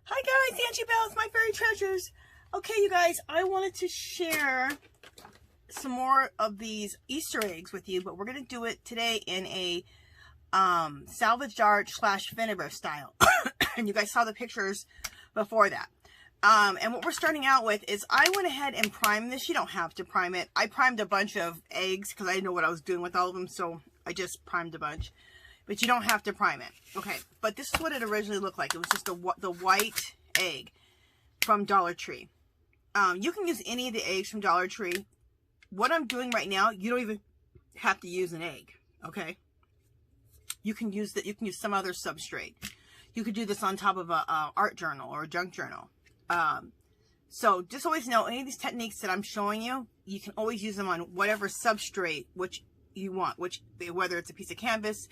Hi guys, Angie Bells, my fairy treasures. Okay, you guys, I wanted to share some more of these Easter eggs with you, but we're going to do it today in a salvaged art / Finnabair style. And you guys saw the pictures before that. And what we're starting out with is I went ahead and primed this. You don't have to prime it. I primed a bunch of eggs because I didn't know what I was doing with all of them, so I just primed a bunch. But you don't have to prime it. Okay, but this is what it originally looked like. It was just the white egg from Dollar Tree. You can use any of the eggs from Dollar Tree. What I'm doing right now, you don't even have to use an egg, okay? You can use that. You can use some other substrate. You could do this on top of a art journal or a junk journal. So just always know any of these techniques that I'm showing you, you can always use them on whatever substrate which you want, whether it's a piece of canvas,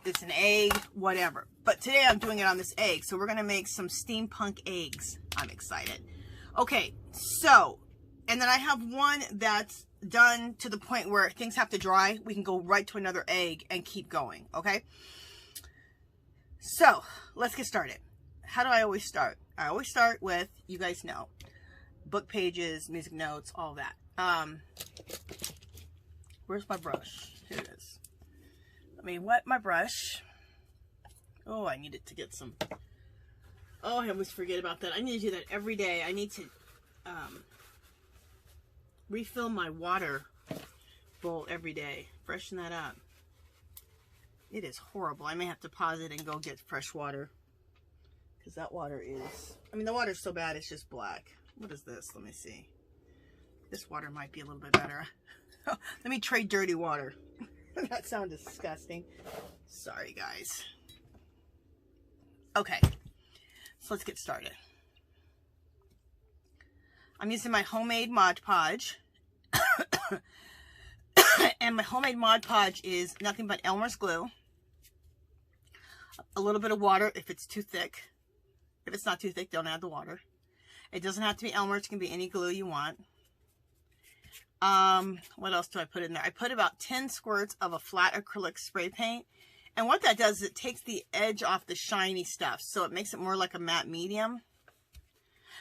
it's an egg, whatever. But today I'm doing it on this egg, so we're gonna make some steampunk eggs. I'm excited. Okay, so, and then I have one that's done to the point where things have to dry. We can go right to another egg and keep going, okay? So, let's get started. How do I always start? I always start with, you guys know, book pages, music notes, all that. Where's my brush? Here it is. Let me wet my brush. Oh, I needed to get some. Oh, I always forget about that. I need to do that every day. I need to refill my water bowl every day. Freshen that up. It is horrible. I may have to pause it and go get fresh water. Because that water is, I mean, the water's so bad, it's just black. What is this? Let me see. This water might be a little bit better. Let me trade dirty water. That sounds disgusting. Sorry, guys. Okay, so let's get started. I'm using my homemade Mod Podge. And my homemade Mod Podge is nothing but Elmer's glue. A little bit of water if it's too thick. If it's not too thick, don't add the water. It doesn't have to be Elmer's. It can be any glue you want. What else do I put in there? I put about 10 squirts of a flat acrylic spray paint. And what that does is it takes the edge off the shiny stuff. So it makes it more like a matte medium.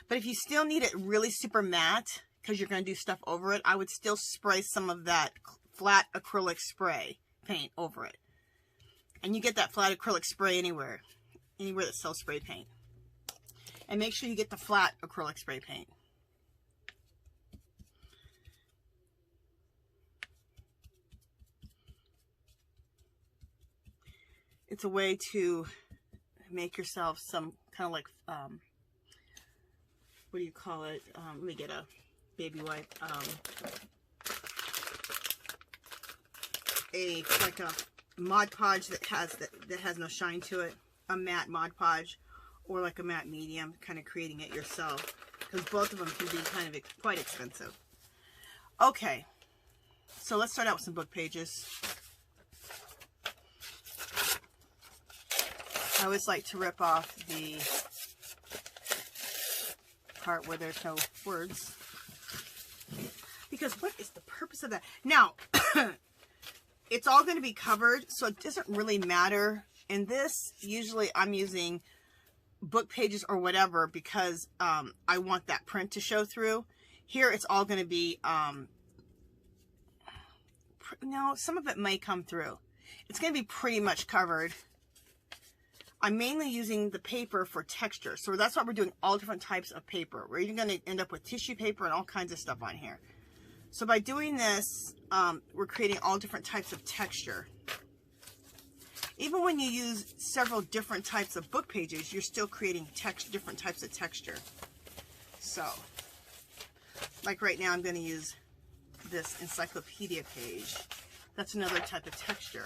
But if you still need it really super matte, because you're going to do stuff over it, I would still spray some of that flat acrylic spray paint over it. And you get that flat acrylic spray anywhere that sells spray paint. And make sure you get the flat acrylic spray paint. It's a way to make yourself some kind of like, what do you call it? Let me get a baby wipe. Like a Mod Podge that has no shine to it. A matte Mod Podge, or like a matte medium, kind of creating it yourself. Because both of them can be kind of quite expensive. Okay, so let's start out with some book pages. I always like to rip off the part where there's no words. Because what is the purpose of that? Now, it's all going to be covered, so it doesn't really matter. In this, usually I'm using book pages or whatever because I want that print to show through. Here, it's all going to be, no, some of it may come through. It's going to be pretty much covered. I'm mainly using the paper for texture. So that's why we're doing all different types of paper. We're even going to end up with tissue paper and all kinds of stuff on here. So by doing this, we're creating all different types of texture. Even when you use several different types of book pages, you're still creating different types of texture. So, like right now, I'm going to use this encyclopedia page. That's another type of texture.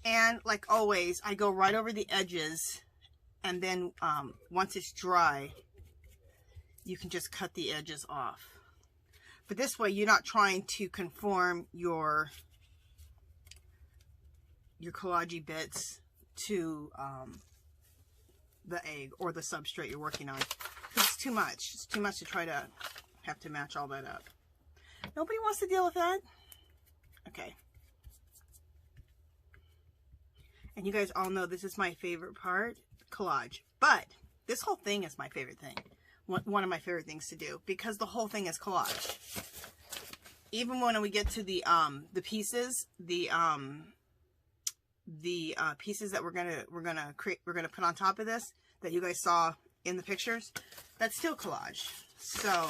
And like always, I go right over the edges, and then once it's dry, you can just cut the edges off. But this way, you're not trying to conform your collage bits to the egg or the substrate you're working on. It's too much. It's too much to try to have to match all that up. Nobody wants to deal with that? Okay. And you guys all know this is my favorite part, collage. But this whole thing is my favorite thing. One of my favorite things to do, because the whole thing is collage. Even when we get to the pieces, the pieces that we're gonna put on top of this that you guys saw in the pictures, that's still collage. So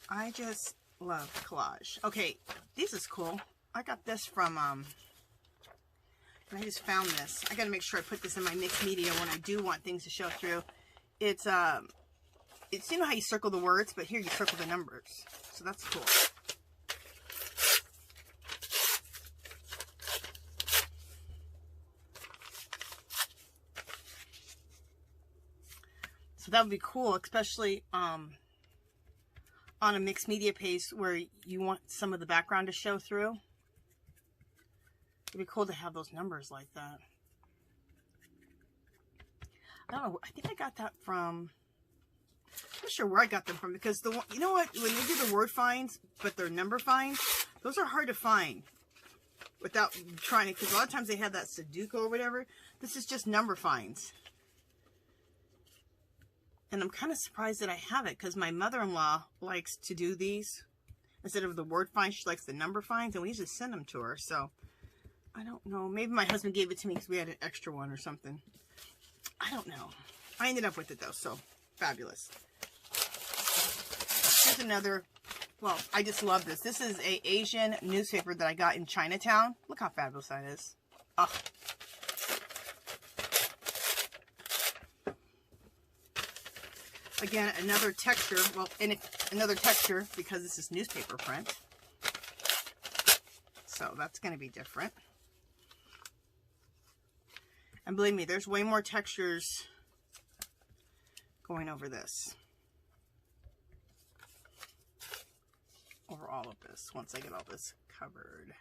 I just love collage. Okay, this is cool. I got this from and I just found this. I gotta make sure I put this in my mixed media when I do want things to show through. It's you know how you circle the words, but here you circle the numbers. So that's cool. So that would be cool, especially on a mixed media page where you want some of the background to show through. It'd be cool to have those numbers like that. I don't know. I think I got that from... I'm not sure where I got them from, because the one, you know what? When they do the word finds, but they're number finds, those are hard to find without trying to, because a lot of times they have that Sudoku or whatever. This is just number finds. And I'm kind of surprised that I have it, because my mother-in-law likes to do these. Instead of the word finds, she likes the number finds, and we usually send them to her. So, I don't know. Maybe my husband gave it to me because we had an extra one or something. I don't know. I ended up with it, though, so fabulous. Here's another, well, I just love this. This is an Asian newspaper that I got in Chinatown. Look how fabulous that is. Oh. Again, another texture, well, another texture because this is newspaper print. So that's going to be different. And believe me, there's way more textures going over this. Over all of this, once I get all this covered.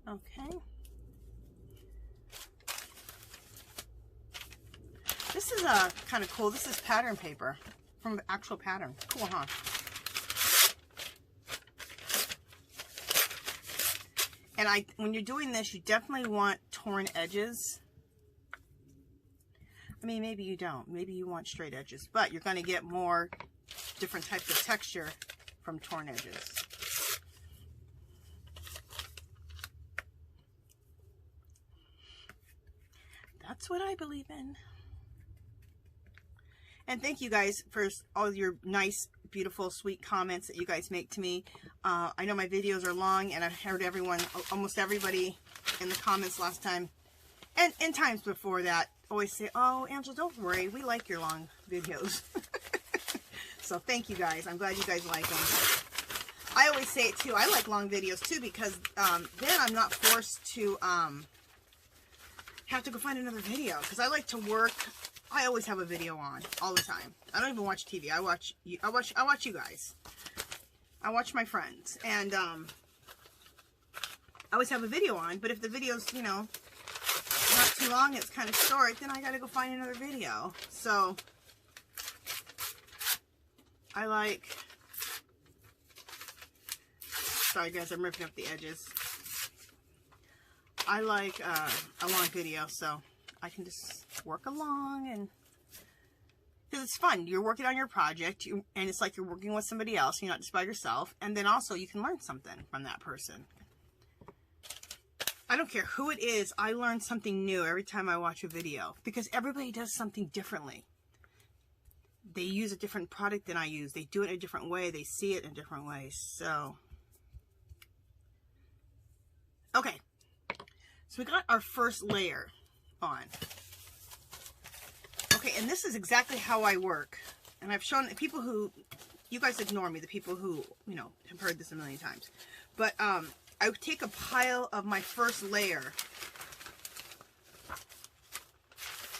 Okay. This is kind of cool. This is pattern paper from actual pattern. Cool, huh? And when you're doing this, you definitely want torn edges. I mean, maybe you don't. Maybe you want straight edges, but you're going to get more different types of texture from torn edges. That's what I believe in. And thank you guys for all your nice, beautiful, sweet comments that you guys make to me. I know my videos are long, and I've heard everyone, almost everybody in the comments last time, and times before that, always say, oh, Angela, don't worry. We like your long videos. So thank you guys. I'm glad you guys like them. I always say it too. I like long videos too, because then I'm not forced to have to go find another video, because I like to work. I always have a video on all the time. I don't even watch TV. I watch you guys. I watch my friends, and I always have a video on. But if the video's, you know, not too long, it's kind of short, then I got to go find another video. So I like. Sorry guys, I'm ripping up the edges. I like a long video, so I can just work along, and because it's fun. You're working on your project, and it's like you're working with somebody else. You're not just by yourself, and then also you can learn something from that person. I don't care who it is. I learn something new every time I watch a video, because everybody does something differently. They use a different product than I use. They do it in a different way. They see it in a different way. So, okay. So we got our first layer on. Okay, and this is exactly how I work. And I've shown people who, you guys ignore me, the people who, you know, have heard this a million times. But I would take a pile of my first layer.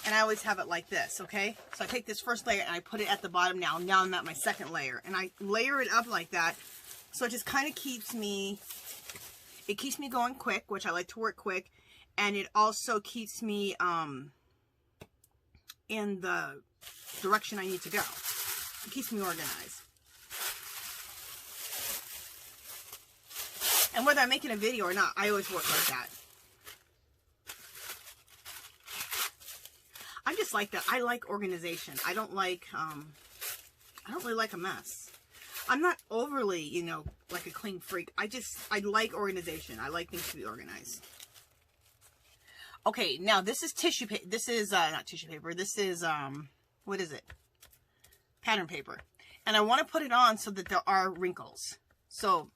And I always have it like this, okay? So I take this first layer and I put it at the bottom now. Now I'm at my second layer. And I layer it up like that. So it just kind of keeps me, it keeps me going quick, which I like to work quick. And it also keeps me in the direction I need to go. It keeps me organized. And whether I'm making a video or not, I always work like that. I'm just like that. I like organization. I don't like, I don't really like a mess. I'm not overly, you know, like a clean freak. I like organization. I like things to be organized. Okay, now this is tissue paper. This is, not tissue paper. This is, what is it? Pattern paper. And I want to put it on so that there are wrinkles. So,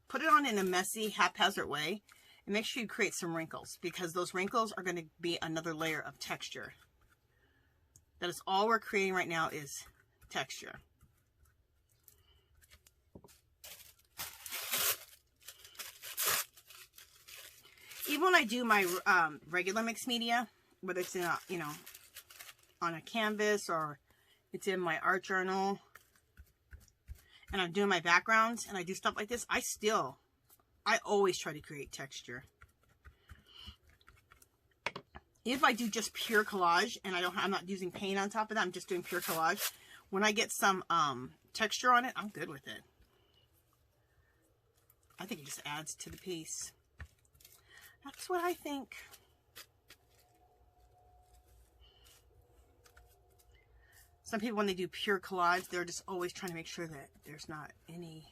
put it on in a messy, haphazard way. And make sure you create some wrinkles. Because those wrinkles are going to be another layer of texture. That is all we're creating right now is texture. Even when I do my regular mixed media, whether it's in a, you know, on a canvas or it's in my art journal, and I'm doing my backgrounds and I do stuff like this, I always try to create texture. If I do just pure collage and I'm not using paint on top of that, I'm just doing pure collage. When I get some texture on it, I'm good with it. I think it just adds to the piece. That's what I think. Some people, when they do pure collage, they're just always trying to make sure that there's not any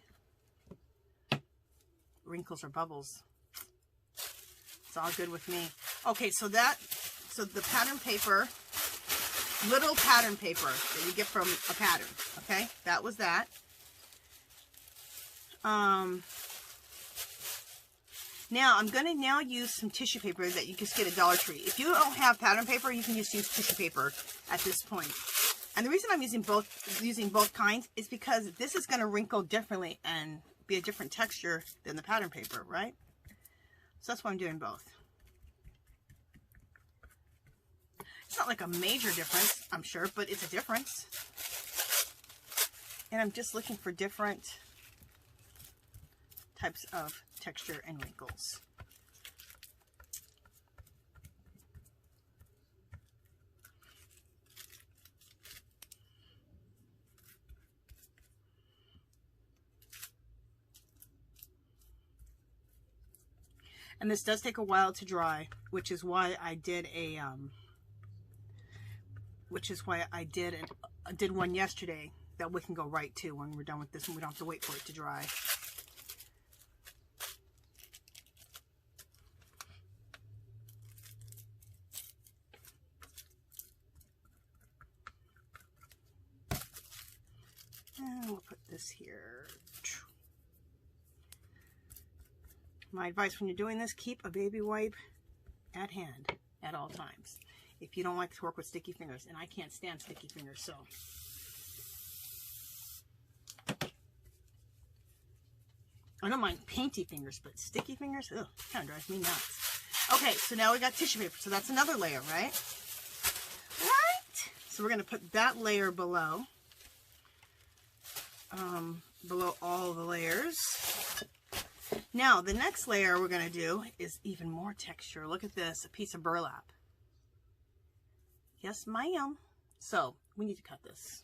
wrinkles or bubbles. It's all good with me. Okay, so the pattern paper, little pattern paper that you get from a pattern, okay? That was that. Now, I'm going to now use some tissue paper that you just get at Dollar Tree. If you don't have pattern paper, you can just use tissue paper at this point. And the reason I'm using both kinds is because this is going to wrinkle differently and be a different texture than the pattern paper, right? So that's why I'm doing both. It's not like a major difference, I'm sure, but it's a difference. And I'm just looking for different types of texture and wrinkles. And this does take a while to dry, which is why I did a did one yesterday that we can go right to when we're done with this and we don't have to wait for it to dry. And we'll put this here. My advice when you're doing this, keep a baby wipe at hand at all times. If you don't like to work with sticky fingers, and I can't stand sticky fingers, so. I don't mind painty fingers, but sticky fingers, ugh, kind of drives me nuts. Okay, so now we got tissue paper, so that's another layer, right? Right? So we're going to put that layer below. Below all the layers. Now, the next layer we're going to do is even more texture. Look at this, a piece of burlap. Yes, ma'am. So, we need to cut this.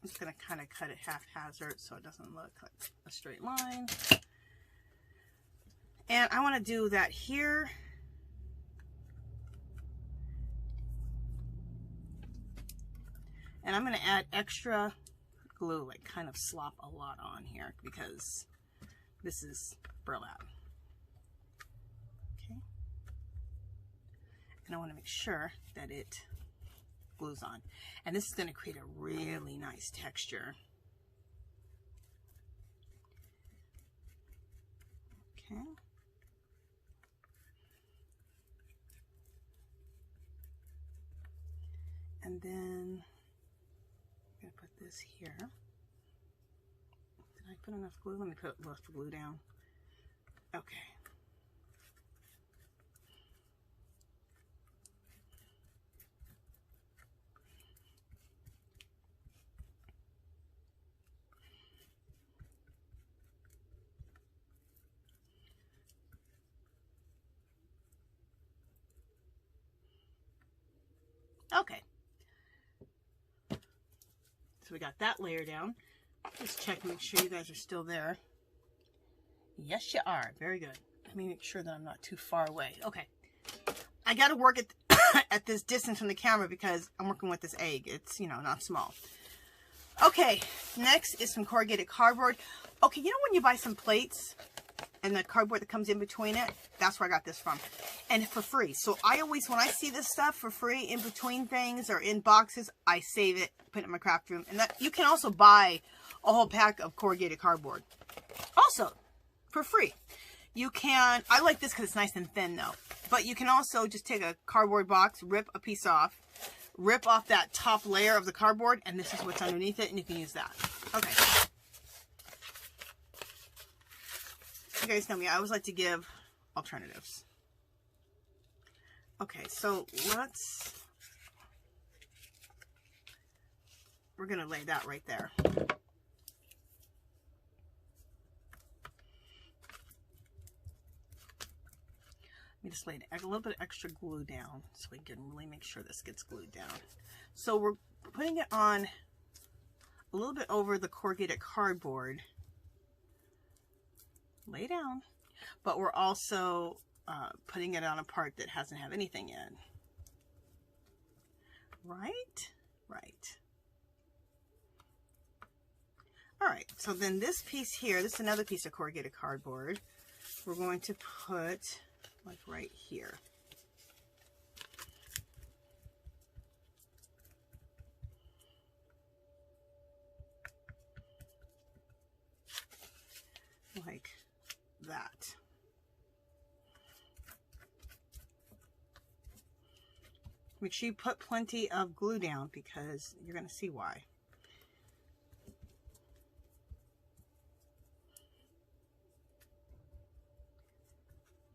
I'm just going to kind of cut it haphazard so it doesn't look like a straight line. And I want to do that here. And I'm going to add extra glue, like kind of slop a lot on here because this is burlap. Okay. And I want to make sure that it glues on. And this is going to create a really nice texture. Okay. And then I'm going to put this here. Did I put enough glue? Let me put less glue down. Okay. Okay. So we got that layer down. Just check, make sure you guys are still there. Yes, you are. Very good. Let me make sure that I'm not too far away. Okay. I got to work at, at this distance from the camera because I'm working with this egg. It's, you know, not small. Okay. Next is some corrugated cardboard. Okay, you know when you buy some plates and the cardboard that comes in between it? That's where I got this from. And for free. So I always, when I see this stuff for free in between things or in boxes, I save it, put it in my craft room. And that you can also buy a whole pack of corrugated cardboard. Also, for free. You can, I like this because it's nice and thin though. But you can also just take a cardboard box, rip a piece off, rip off that top layer of the cardboard, and this is what's underneath it, and you can use that. Okay. You guys know me, I always like to give alternatives. Okay, so we're going to lay that right there. Let me just lay a little bit of extra glue down so we can really make sure this gets glued down. So we're putting it on a little bit over the corrugated cardboard. Lay down. But we're also putting it on a part that hasn't have anything in. Right? Right. Alright, so then this piece here, this is another piece of corrugated cardboard. We're going to put like right here. Like that. Make sure you put plenty of glue down because you're going to see why.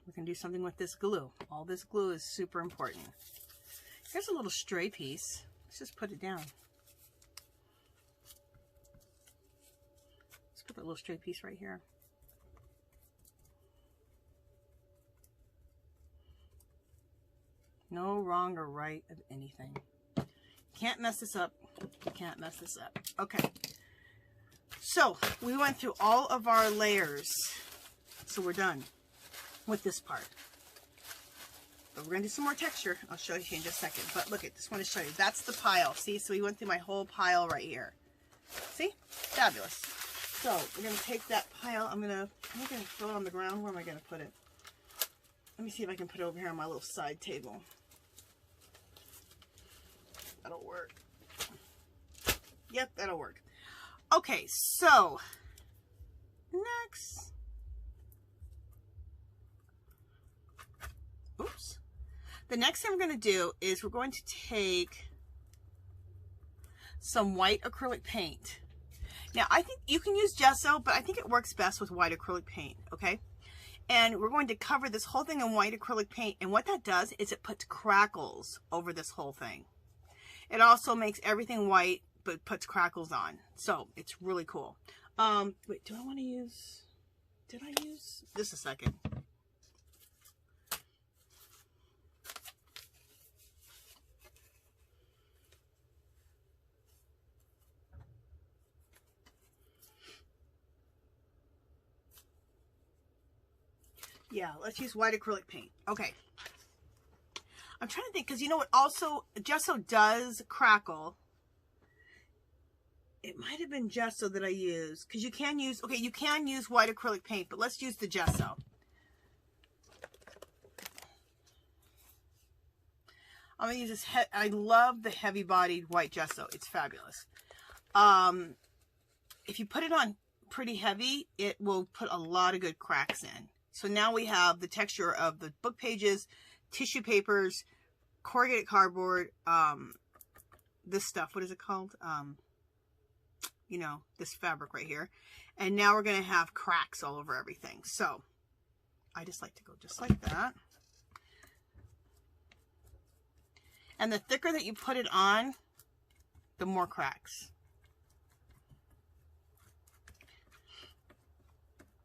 We can do something with this glue. All this glue is super important. Here's a little stray piece. Let's just put it down. Let's put that little stray piece right here. No wrong or right of anything. Can't mess this up. You can't mess this up. Okay. So we went through all of our layers. So we're done with this part. But we're going to do some more texture. I'll show you in just a second. But look at this one to show you. That's the pile. See? So we went through my whole pile right here. See? Fabulous. So we're going to take that pile. I'm going to throw it on the ground. Where am I going to put it? Let me see if I can put it over here on my little side table. That'll work. Yep, that'll work. Okay, so next. Oops. The next thing we're going to do is we're going to take some white acrylic paint. Now, I think you can use gesso, but I think it works best with white acrylic paint, okay? And we're going to cover this whole thing in white acrylic paint. And what that does is it puts crackles over this whole thing. It also makes everything white, but puts crackles on. So it's really cool. Wait, do I want to use, did I use, just a second. Yeah, let's use white acrylic paint. Okay. I'm trying to think, because you know what also, gesso does crackle. It might have been gesso that I used, because you can use, okay, you can use white acrylic paint, but let's use the gesso. I'm going to use this, I love the heavy bodied white gesso. It's fabulous. If you put it on pretty heavy, it will put a lot of good cracks in. So now we have the texture of the book pages, tissue papers, corrugated cardboard, this stuff, what is it called? You know, this fabric right here. And now we're going to have cracks all over everything. So I just like to go just like that. And the thicker that you put it on, the more cracks.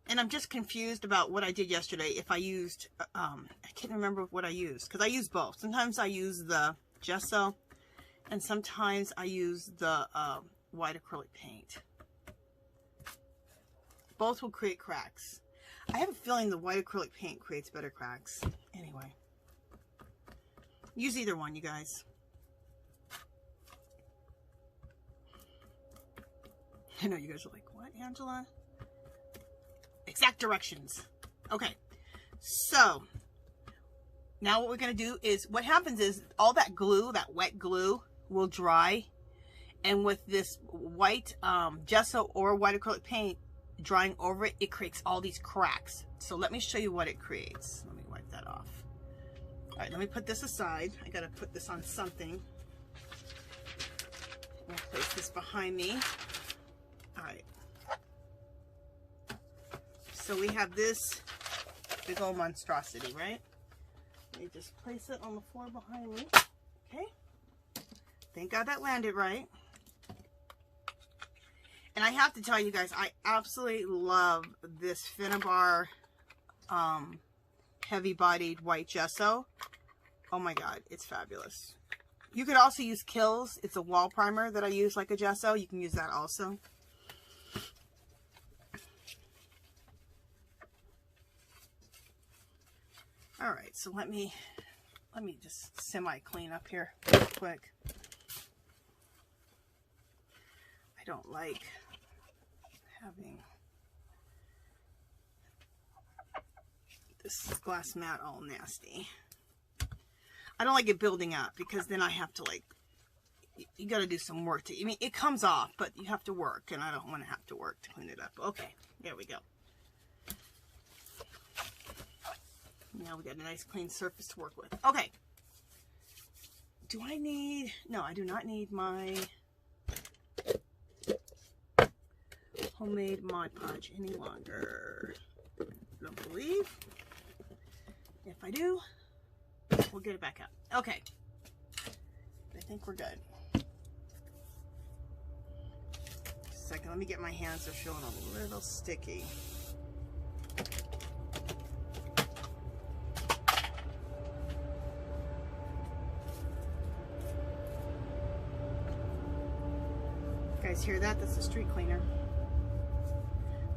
And I'm just confused about what I did yesterday. If I used, I can't remember what I used. Because I use both. Sometimes I use the gesso. And sometimes I use the white acrylic paint. Both will create cracks. I have a feeling the white acrylic paint creates better cracks. Anyway, use either one, you guys. I know you guys are like, what, Angela? Exact directions. Okay, so now what we're going to do is, what happens is all that glue, that wet glue, will dry. And with this white gesso or white acrylic paint drying over it, it creates all these cracks. So let me show you what it creates. Let me wipe that off. All right, let me put this aside. I got to put this on something. I'm going to place this behind me. All right. So we have this big old monstrosity, right? Let me just place it on the floor behind me. Okay. Thank God that landed right. And I have to tell you guys, I absolutely love this Finnabair heavy-bodied white gesso. Oh my God, it's fabulous. You could also use Kills. It's a wall primer that I use like a gesso. You can use that also. All right, so let me just semi-clean up here real quick. I don't like having this glass mat all nasty. I don't like it building up because then I have to, like, you got to do some work to, I mean, it comes off, but you have to work, and I don't want to have to work to clean it up. Okay, there we go. Now we got a nice clean surface to work with. Okay. Do I need, no, I do not need my homemade Mod Podge any longer. I don't believe. If I do, we'll get it back out. Okay. I think we're good. Just a second, let me get my hands, they're feeling a little sticky. You guys hear that? That's a street cleaner.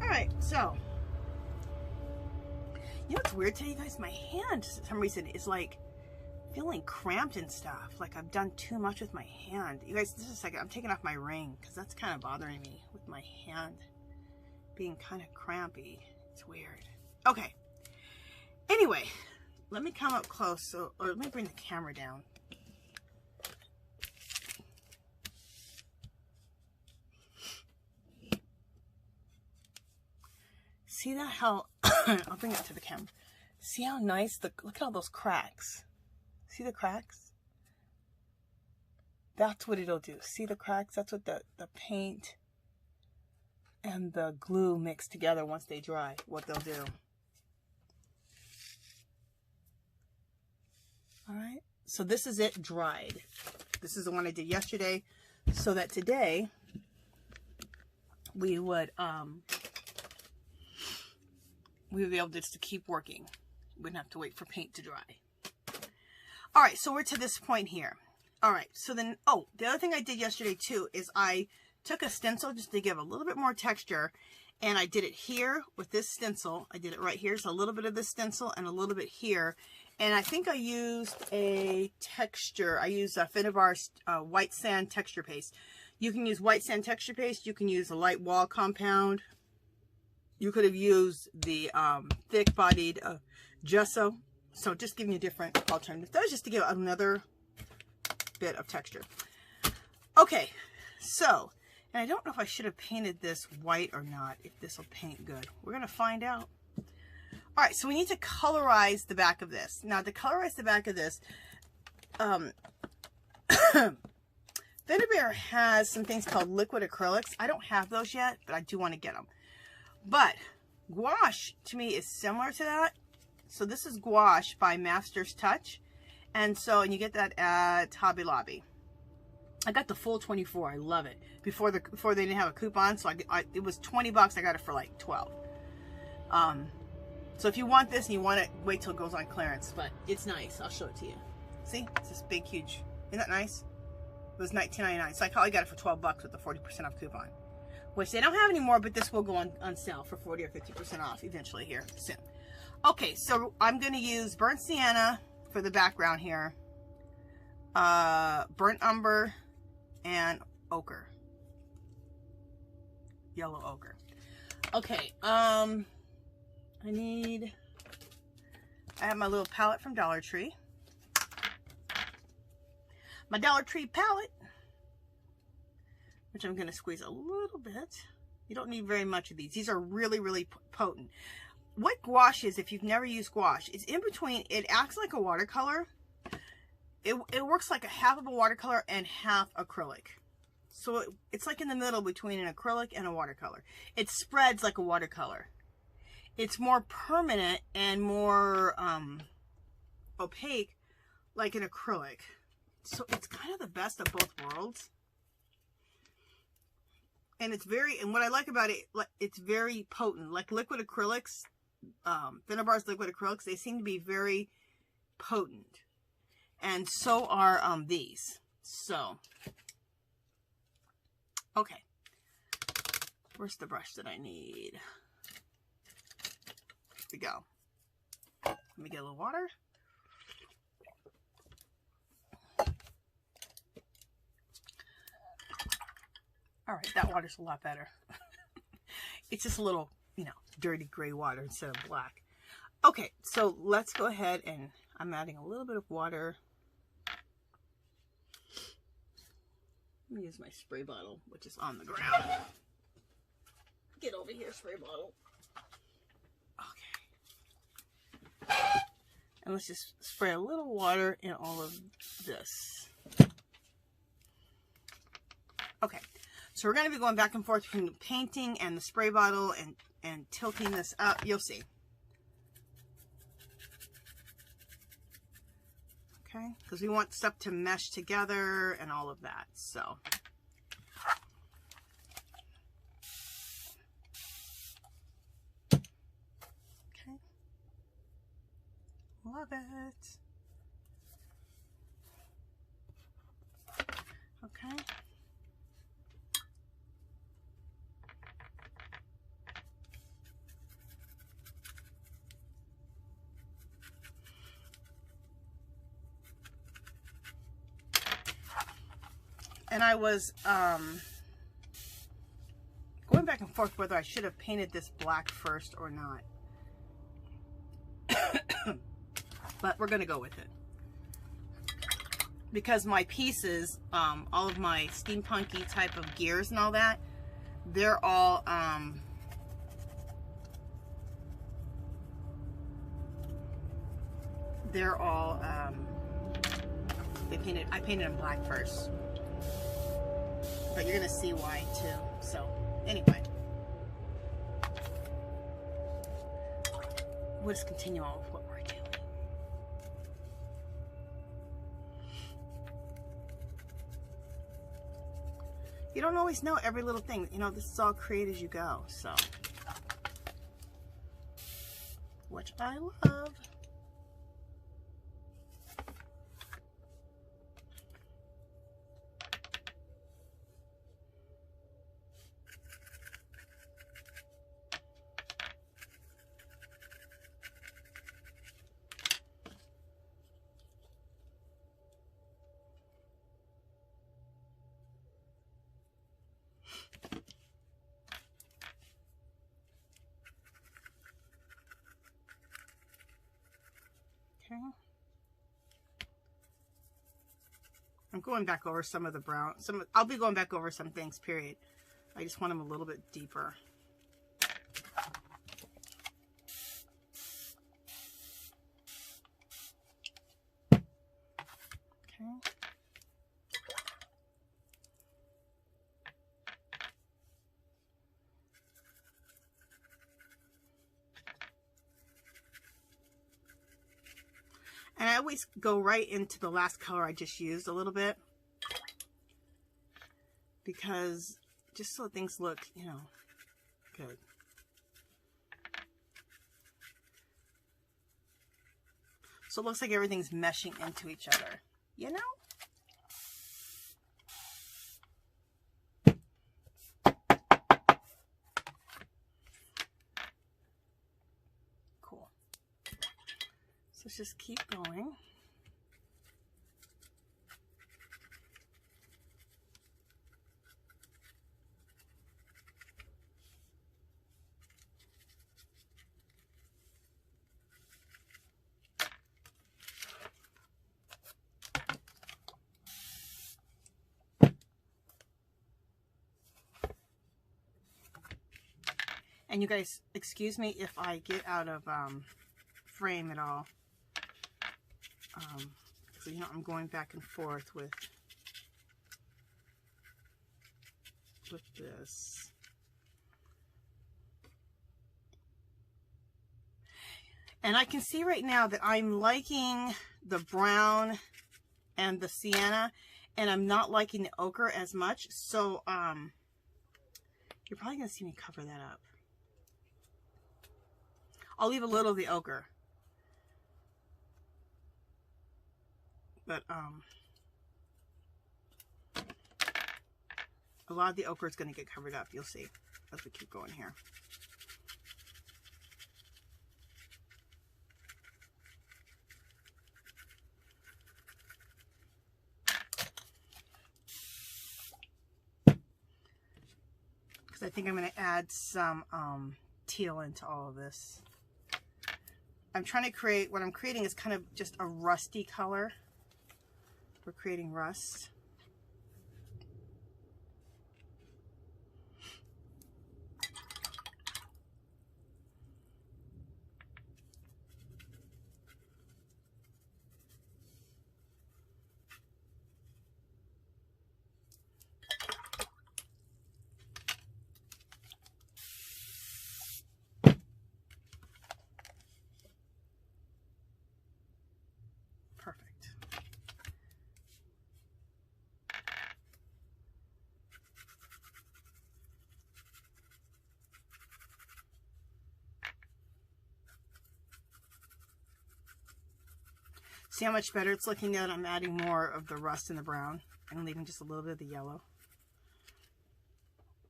Alright, so you know what's weird today, you guys? My hand, for some reason, is like feeling cramped and stuff. Like I've done too much with my hand. You guys, just a second. I'm taking off my ring because that's kind of bothering me with my hand being kind of crampy. It's weird. Okay. Anyway, let me come up close. Or let me bring the camera down. See that how, I'll bring it to the camera. See how nice, look at all those cracks. See the cracks? That's what it'll do. See the cracks? That's what the paint and the glue mix together once they dry, what they'll do. Alright, so this is it dried. This is the one I did yesterday, so that today we would be able just to keep working. We wouldn't have to wait for paint to dry. All right, so we're to this point here. All right, so then, oh, the other thing I did yesterday too is I took a stencil just to give a little bit more texture, and I did it here with this stencil. I did it right here, so a little bit of this stencil and a little bit here. And I think I used a texture. I used a Finnabair white sand texture paste. You can use white sand texture paste. You can use a light wall compound. You could have used the thick-bodied gesso. So just giving you different alternatives. That was just to give another bit of texture. Okay, so, and I don't know if I should have painted this white or not, if this will paint good. We're going to find out. All right, so we need to colorize the back of this. Now, to colorize the back of this, Finnabair has some things called liquid acrylics. I don't have those yet, but I do want to get them. But gouache, to me, is similar to that. So this is gouache by Master's Touch. And you get that at Hobby Lobby. I got the full 24. I love it. Before they didn't have a coupon, so it was 20 bucks. I got it for like 12. So if you want this and you want it, wait till it goes on clearance. But it's nice. I'll show it to you. See? It's this big, huge. Isn't that nice? It was $19.99, so I probably got it for 12 bucks with the 40% off coupon, which they don't have anymore, but this will go on sale for 40 or 50% off eventually here soon. Okay, so I'm going to use burnt sienna for the background here, burnt umber, and ochre, yellow ochre. Okay, I have my little palette from Dollar Tree. My Dollar Tree palette, which I'm going to squeeze a little bit. You don't need very much of these. These are really, really potent. What gouache is, if you've never used gouache, it's in between. It acts like a watercolor. It works like a half of a watercolor and half acrylic. So it's like in the middle between an acrylic and a watercolor. It spreads like a watercolor. It's more permanent and more opaque like an acrylic. So it's kind of the best of both worlds. And it's very, and what I like about it, it's very potent. Like liquid acrylics, Finnabair's liquid acrylics, they seem to be very potent. And so are these. So, okay. Where's the brush that I need? Here we go. Let me get a little water. All right, that water's a lot better. It's just a little, you know, dirty gray water instead of black. Okay, so let's go ahead and I'm adding a little bit of water. Let me use my spray bottle, which is on the ground. Get over here, spray bottle. Okay. And let's just spray a little water in all of this. Okay. So we're going to be going back and forth between the painting and the spray bottle and tilting this up. You'll see. Okay, because we want stuff to mesh together and all of that. So. Okay. Love it. Okay. And I was going back and forth whether I should have painted this black first or not. But we're going to go with it. Because my pieces, all of my steampunky type of gears and all that, they're all I painted them black first. But you're going to see why too. So, anyway. We'll just continue on with what we're doing. You don't always know every little thing. You know, this is all create as you go. So, which I love. Okay. I'm going back over some of the brown. I'll be going back over some things, period. I just want them a little bit deeper. Okay. And I always go right into the last color I just used a little bit. Because just so things look, you know, good. So it looks like everything's meshing into each other, you know? let's just keep going. And you guys, excuse me if I get out of frame at all. So, you know, I'm going back and forth with this. And I can see right now that I'm liking the brown and the sienna, and I'm not liking the ochre as much. So, you're probably going to see me cover that up. I'll leave a little of the ochre. But, a lot of the ochre is going to get covered up. You'll see as we keep going here. Because I think I'm going to add some teal into all of this. I'm trying to create, what I'm creating is kind of just a rusty color. We're creating rust. Perfect. See how much better it's looking now that I'm adding more of the rust and the brown and leaving just a little bit of the yellow.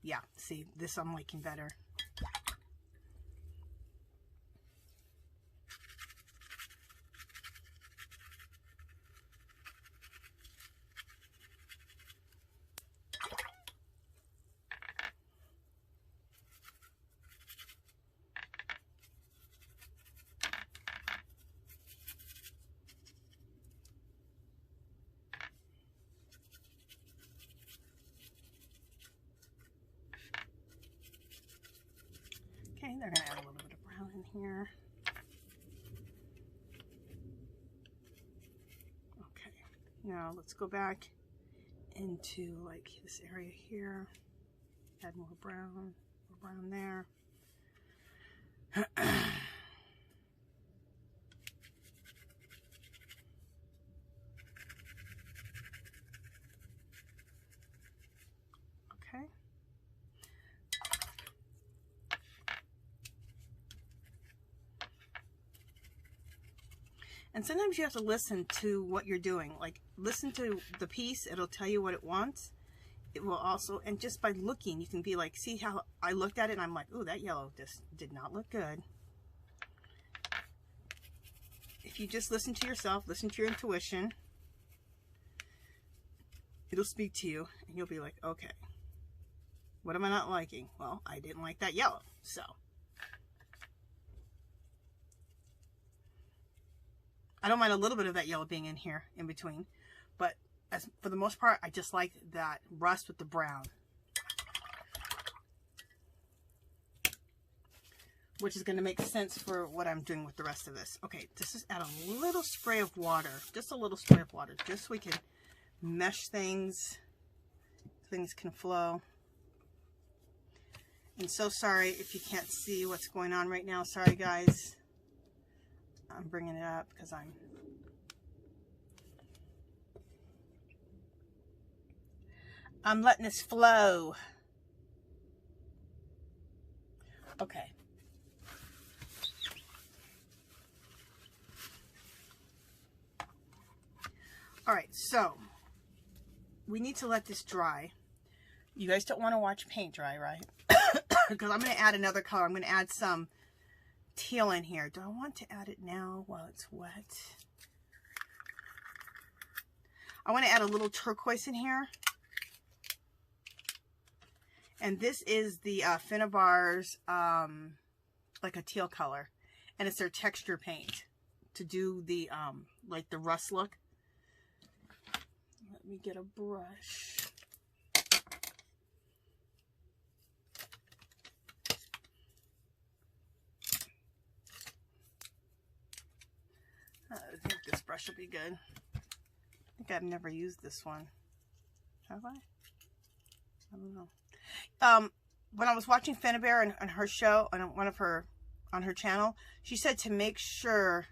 Yeah, see, this I'm liking better. Okay, they're going to add a little bit of brown in here. Okay, now let's go back into like this area here. Add more brown there. Okay. And sometimes you have to listen to what you're doing. Like, listen to the piece. It'll tell you what it wants. It will also, and just by looking, you can be like, see how I looked at it and I'm like, oh, that yellow just did not look good. If you just listen to yourself, listen to your intuition, it'll speak to you and you'll be like, okay, what am I not liking? Well, I didn't like that yellow, so. I don't mind a little bit of that yellow being in here in between, but as for the most part, I just like that rust with the brown, which is going to make sense for what I'm doing with the rest of this. Okay, just add a little spray of water, just a little spray of water, just so we can mesh things, things can flow. And so sorry if you can't see what's going on right now. Sorry, guys. I'm bringing it up because I'm letting this flow. Okay. All right, so we need to let this dry. You guys don't want to watch paint dry, right? Because I'm going to add another color. I'm going to add some teal in here. Do I want to add it now while it's wet? I want to add a little turquoise in here. And this is the Finnabair's, like a teal color. And it's their texture paint to do the, like the rust look. Let me get a brush. I think this brush will be good. I think I've never used this one. Have I? I don't know. When I was watching Finnabair and her show, on one of her, on her channel, she said to make sure,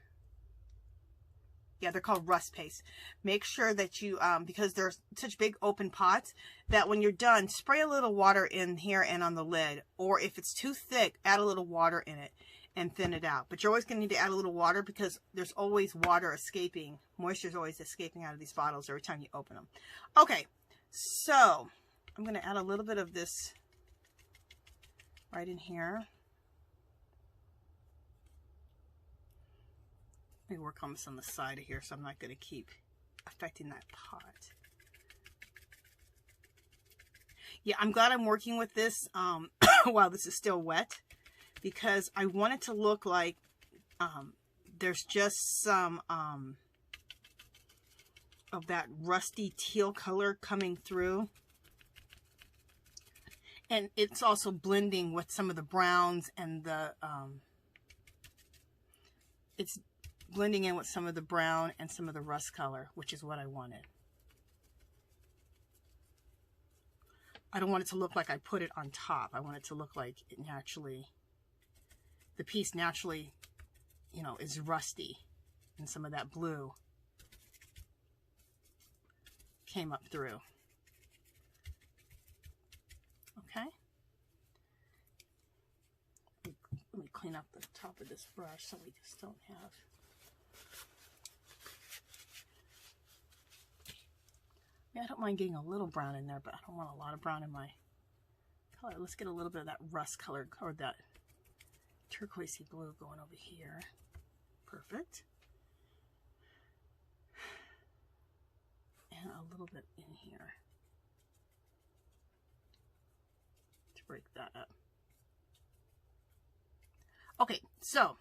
yeah, they're called rust paste. Make sure that you, because they're such big open pots, that when you're done, spray a little water in here and on the lid. Or if it's too thick, add a little water in it and thin it out. But you're always going to need to add a little water because there's always water escaping. Moisture is always escaping out of these bottles every time you open them. Okay, so I'm going to add a little bit of this right in here. Let me work almost on the side of here so I'm not going to keep affecting that pot. Yeah, I'm glad I'm working with this while this is still wet, because I want it to look like there's just some of that rusty teal color coming through. And it's also blending with some of the browns and the, it's blending in with some of the brown and some of the rust color, which is what I wanted. I don't want it to look like I put it on top. I want it to look like it naturally, the piece naturally, you know, is rusty, and some of that blue came up through. Okay. Let me clean up the top of this brush so we just don't have. Yeah, I don't mind getting a little brown in there, but I don't want a lot of brown in my color. Let's get a little bit of that rust color, or that turquoisey blue going over here. Perfect. And a little bit in here to break that up. Okay, so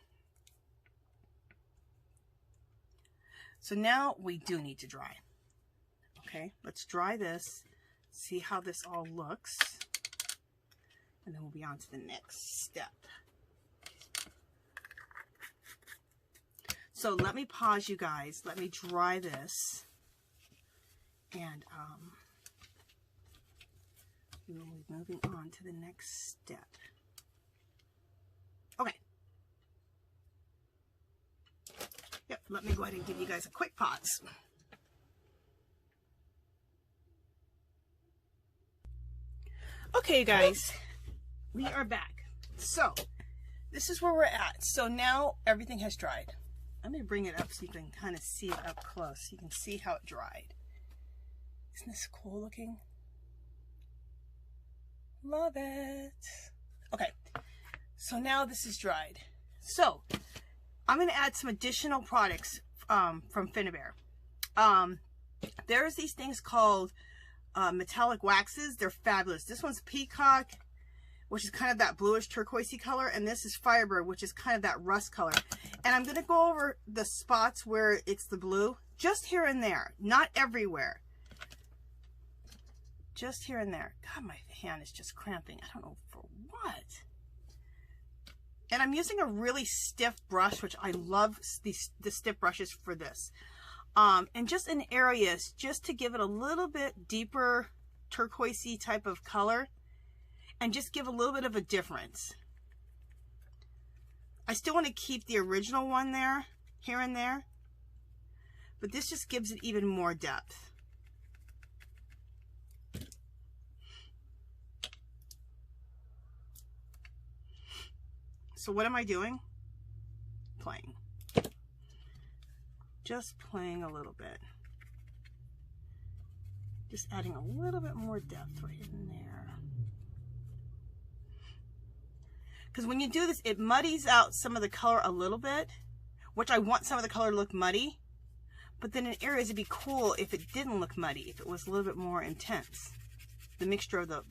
now we do need to dry. Okay, let's dry this, see how this all looks, and then we'll be on to the next step. So let me pause, you guys. Let me dry this, and we will be moving on to the next step. Okay. Yep, let me go ahead and give you guys a quick pause. Okay, you guys, we are back. So this is where we're at. So now everything has dried. Let me bring it up so you can kind of see it up close. You can see how it dried. Isn't this cool looking? Love it. Okay, so now this is dried. So I'm going to add some additional products from Finnabair. There's these things called metallic waxes. They're fabulous. This one's Peacock, which is kind of that bluish turquoisey color, and this is Firebird, which is kind of that rust color. And I'm going to go over the spots where it's the blue, just here and there, not everywhere. Just here and there. God, my hand is just cramping. I don't know for what. And I'm using a really stiff brush, which I love the stiff brushes for this. And just in areas, just to give it a little bit deeper turquoisey type of color, and just give a little bit of a difference. I still want to keep the original one there, here and there, but this just gives it even more depth. So what am I doing? Playing. Just playing a little bit. Just adding a little bit more depth right in there. Because when you do this, it muddies out some of the color a little bit, which I want some of the color to look muddy. But then in areas, it'd be cool if it didn't look muddy, if it was a little bit more intense. The mixture of the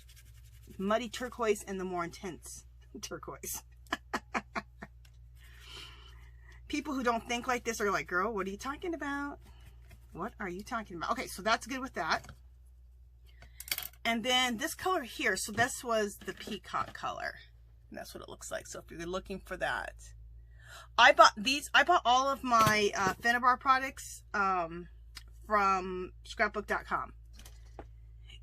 muddy turquoise and the more intense turquoise. People who don't think like this are like, girl, what are you talking about? What are you talking about? Okay, so that's good with that. And then this color here, so this was the peacock color. And that's what it looks like. So if you're looking for that. I bought all of my Finnabair products from scrapbook.com.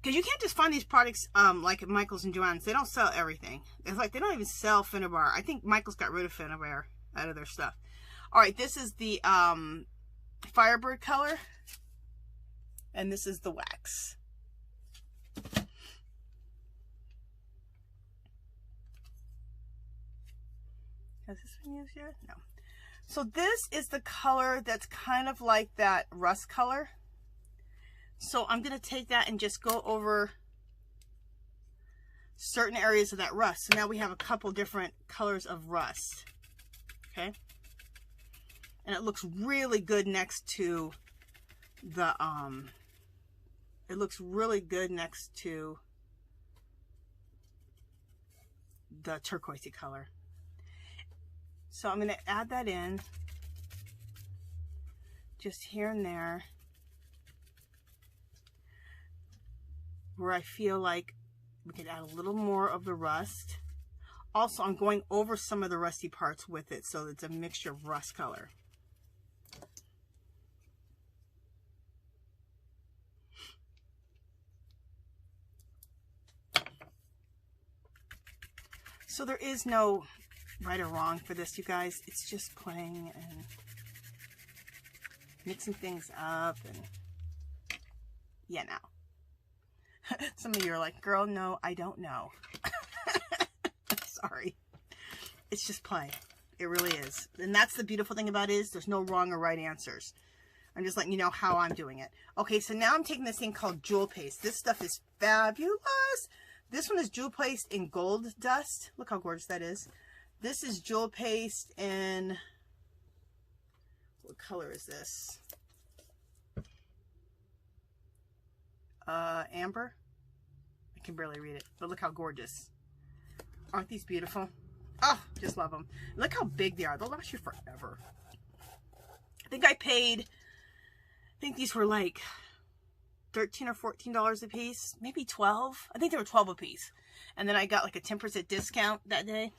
Because you can't just find these products like at Michael's and Joann's. They don't sell everything. It's like they don't even sell Finnabair. I think Michael's got rid of Finnabair out of their stuff. All right, this is the Firebird color. And this is the wax. Has this been used yet? No. So this is the color that's kind of like that rust color. So I'm going to take that and just go over certain areas of that rust. So now we have a couple different colors of rust. Okay. And it looks really good next to the, it looks really good next to the turquoisey color. So I'm going to add that in just here and there where I feel like we could add a little more of the rust. Also, I'm going over some of the rusty parts with it, so it's a mixture of rust color. So there is no right or wrong for this, you guys. It's just playing and mixing things up, and yeah, now. Some of you are like, girl, no, I don't know. Sorry. It's just play. It really is. And that's the beautiful thing about it, is there's no wrong or right answers. I'm just letting you know how I'm doing it. Okay, so now I'm taking this thing called Jewel Paste. This stuff is fabulous. This one is Jewel Paste in Gold Dust. Look how gorgeous that is. This is Jewel Paste in, what color is this? Amber. I can barely read it, but look how gorgeous. Aren't these beautiful? Oh, just love them. Look how big they are. They'll last you forever. I think I paid, I think these were like $13 or $14 a piece, maybe 12. I think they were 12 a piece. And then I got like a 10% discount that day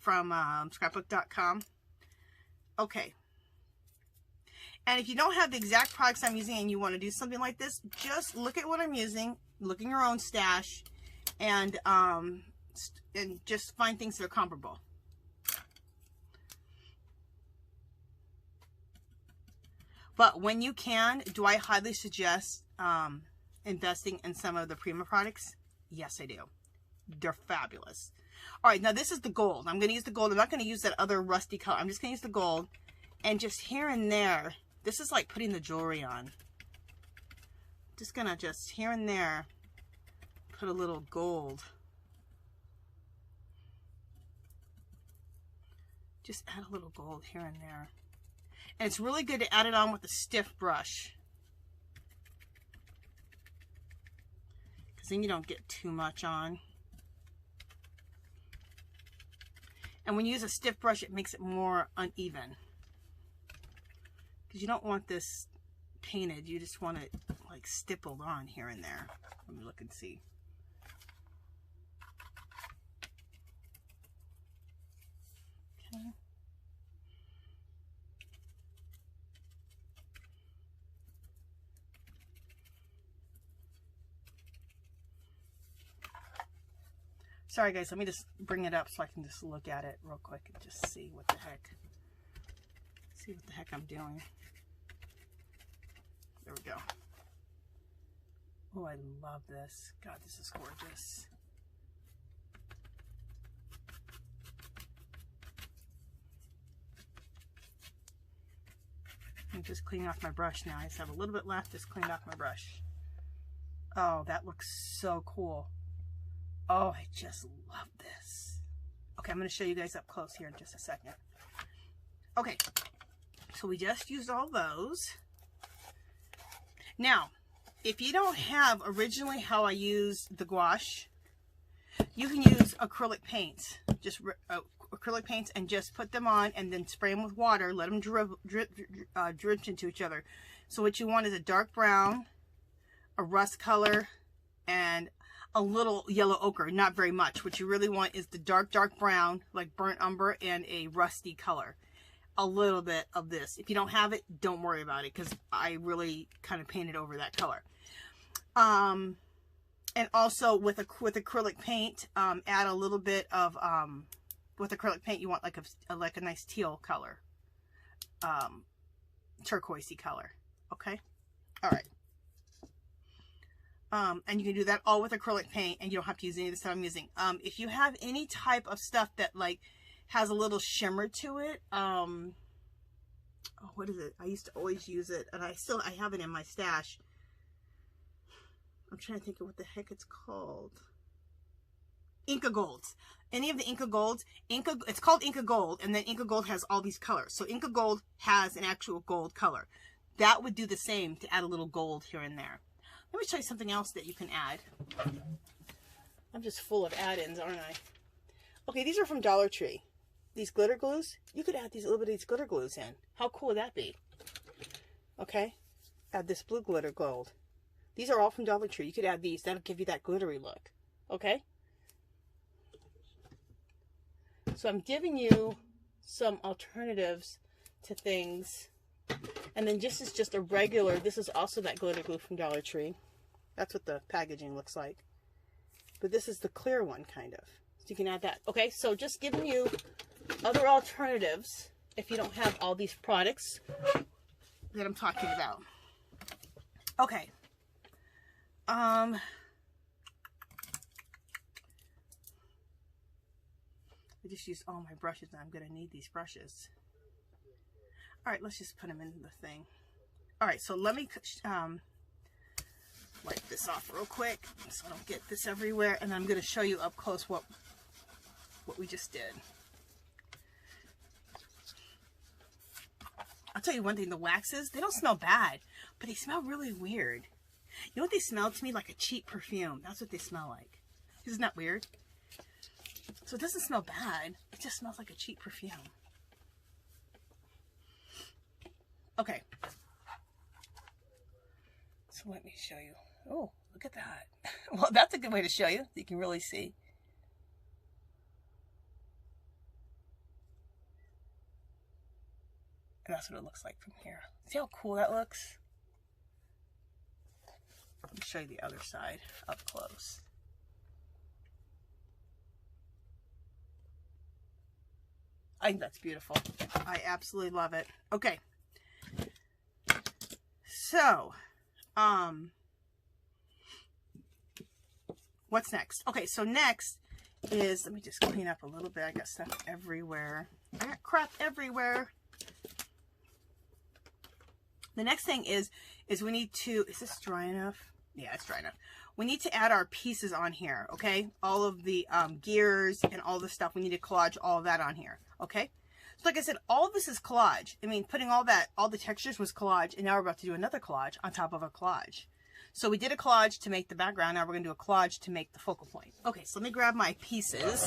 from scrapbook.com. Okay. And if you don't have the exact products I'm using and you want to do something like this, just look at what I'm using, look in your own stash, and just find things that are comparable. But when you can, do I highly suggest investing in some of the Prima products? Yes, I do. They're fabulous. All right, now this is the gold. I'm going to use the gold. I'm not going to use that other rusty color. I'm just going to use the gold. And just here and there, this is like putting the jewelry on. Just going to just here and there put a little gold. Just add a little gold here and there. And it's really good to add it on with a stiff brush, because then you don't get too much on. And when you use a stiff brush, it makes it more uneven, because you don't want this painted. You just want it like stippled on here and there. Let me look and see. Okay. Sorry guys, let me just bring it up so I can just look at it real quick and just see what the heck. See what the heck I'm doing. There we go. Oh, I love this. God, this is gorgeous. I'm just cleaning off my brush now. I just have a little bit left, just cleaned off my brush. Oh, that looks so cool. Oh, I just love this. Okay. Okay, I'm going to show you guys up close here in just a second. Okay, so we just used all those. Now, if you don't have originally how I used the gouache, you can use acrylic paints. Just acrylic paints and just put them on and then spray them with water. Let them drip into each other. So what you want is a dark brown, a rust color, and a little yellow ochre. Not very much. What you really want is the dark brown, like burnt umber, and a rusty color. A little bit of this. If you don't have it, don't worry about it, because I really kind of painted over that color. And also with acrylic paint, add a little bit of with acrylic paint, you want like a nice teal color, turquoisey color. Okay, all right. And you can do that all with acrylic paint, and you don't have to use any of the stuff I'm using. If you have any type of stuff that like has a little shimmer to it, oh, what is it? I used to always use it, and I have it in my stash. I'm trying to think of what the heck it's called. Inca Golds. Any of the Inca Golds, it's called Inca Gold, and then Inca Gold has all these colors. So Inca Gold has an actual gold color. That would do the same to add a little gold here and there. Let me show you something else that you can add. I'm just full of add-ins, aren't I? Okay, these are from Dollar Tree. These glitter glues, you could add a little bit of these glitter glues in. How cool would that be? Okay, add this blue glitter gold. These are all from Dollar Tree. You could add these. That'll give you that glittery look. Okay? So I'm giving you some alternatives to things. And then this is just a regular, this is also that glitter glue from Dollar Tree. That's what the packaging looks like. But this is the clear one, kind of. So you can add that. Okay, so just giving you other alternatives if you don't have all these products that I'm talking about. Okay. I just used all my brushes, and I'm going to need these brushes. All right, let's just put them in the thing. All right, so let me wipe this off real quick so I don't get this everywhere, and I'm going to show you up close what we just did. I'll tell you one thing, the waxes, they don't smell bad, but they smell really weird. You know what they smell to me? Like a cheap perfume. That's what they smell like. Isn't that weird? So it doesn't smell bad. It just smells like a cheap perfume. Okay. So let me show you. Oh, look at that. Well, that's a good way to show you. You can really see. And that's what it looks like from here. See how cool that looks? Let me show you the other side up close. I think that's beautiful. I absolutely love it. Okay. So, what's next? Okay, so next is, let me just clean up a little bit. I got stuff everywhere. I got crap everywhere. The next thing is we need to, is this dry enough? Yeah, it's dry enough. We need to add our pieces on here, okay? All of the gears and all the stuff. We need to collage all of that on here, okay? So like I said, all of this is collage. I mean, putting all the textures was collage, and now we're about to do another collage on top of a collage. So we did a collage to make the background. Now we're going to do a collage to make the focal point. Okay, so let me grab my pieces.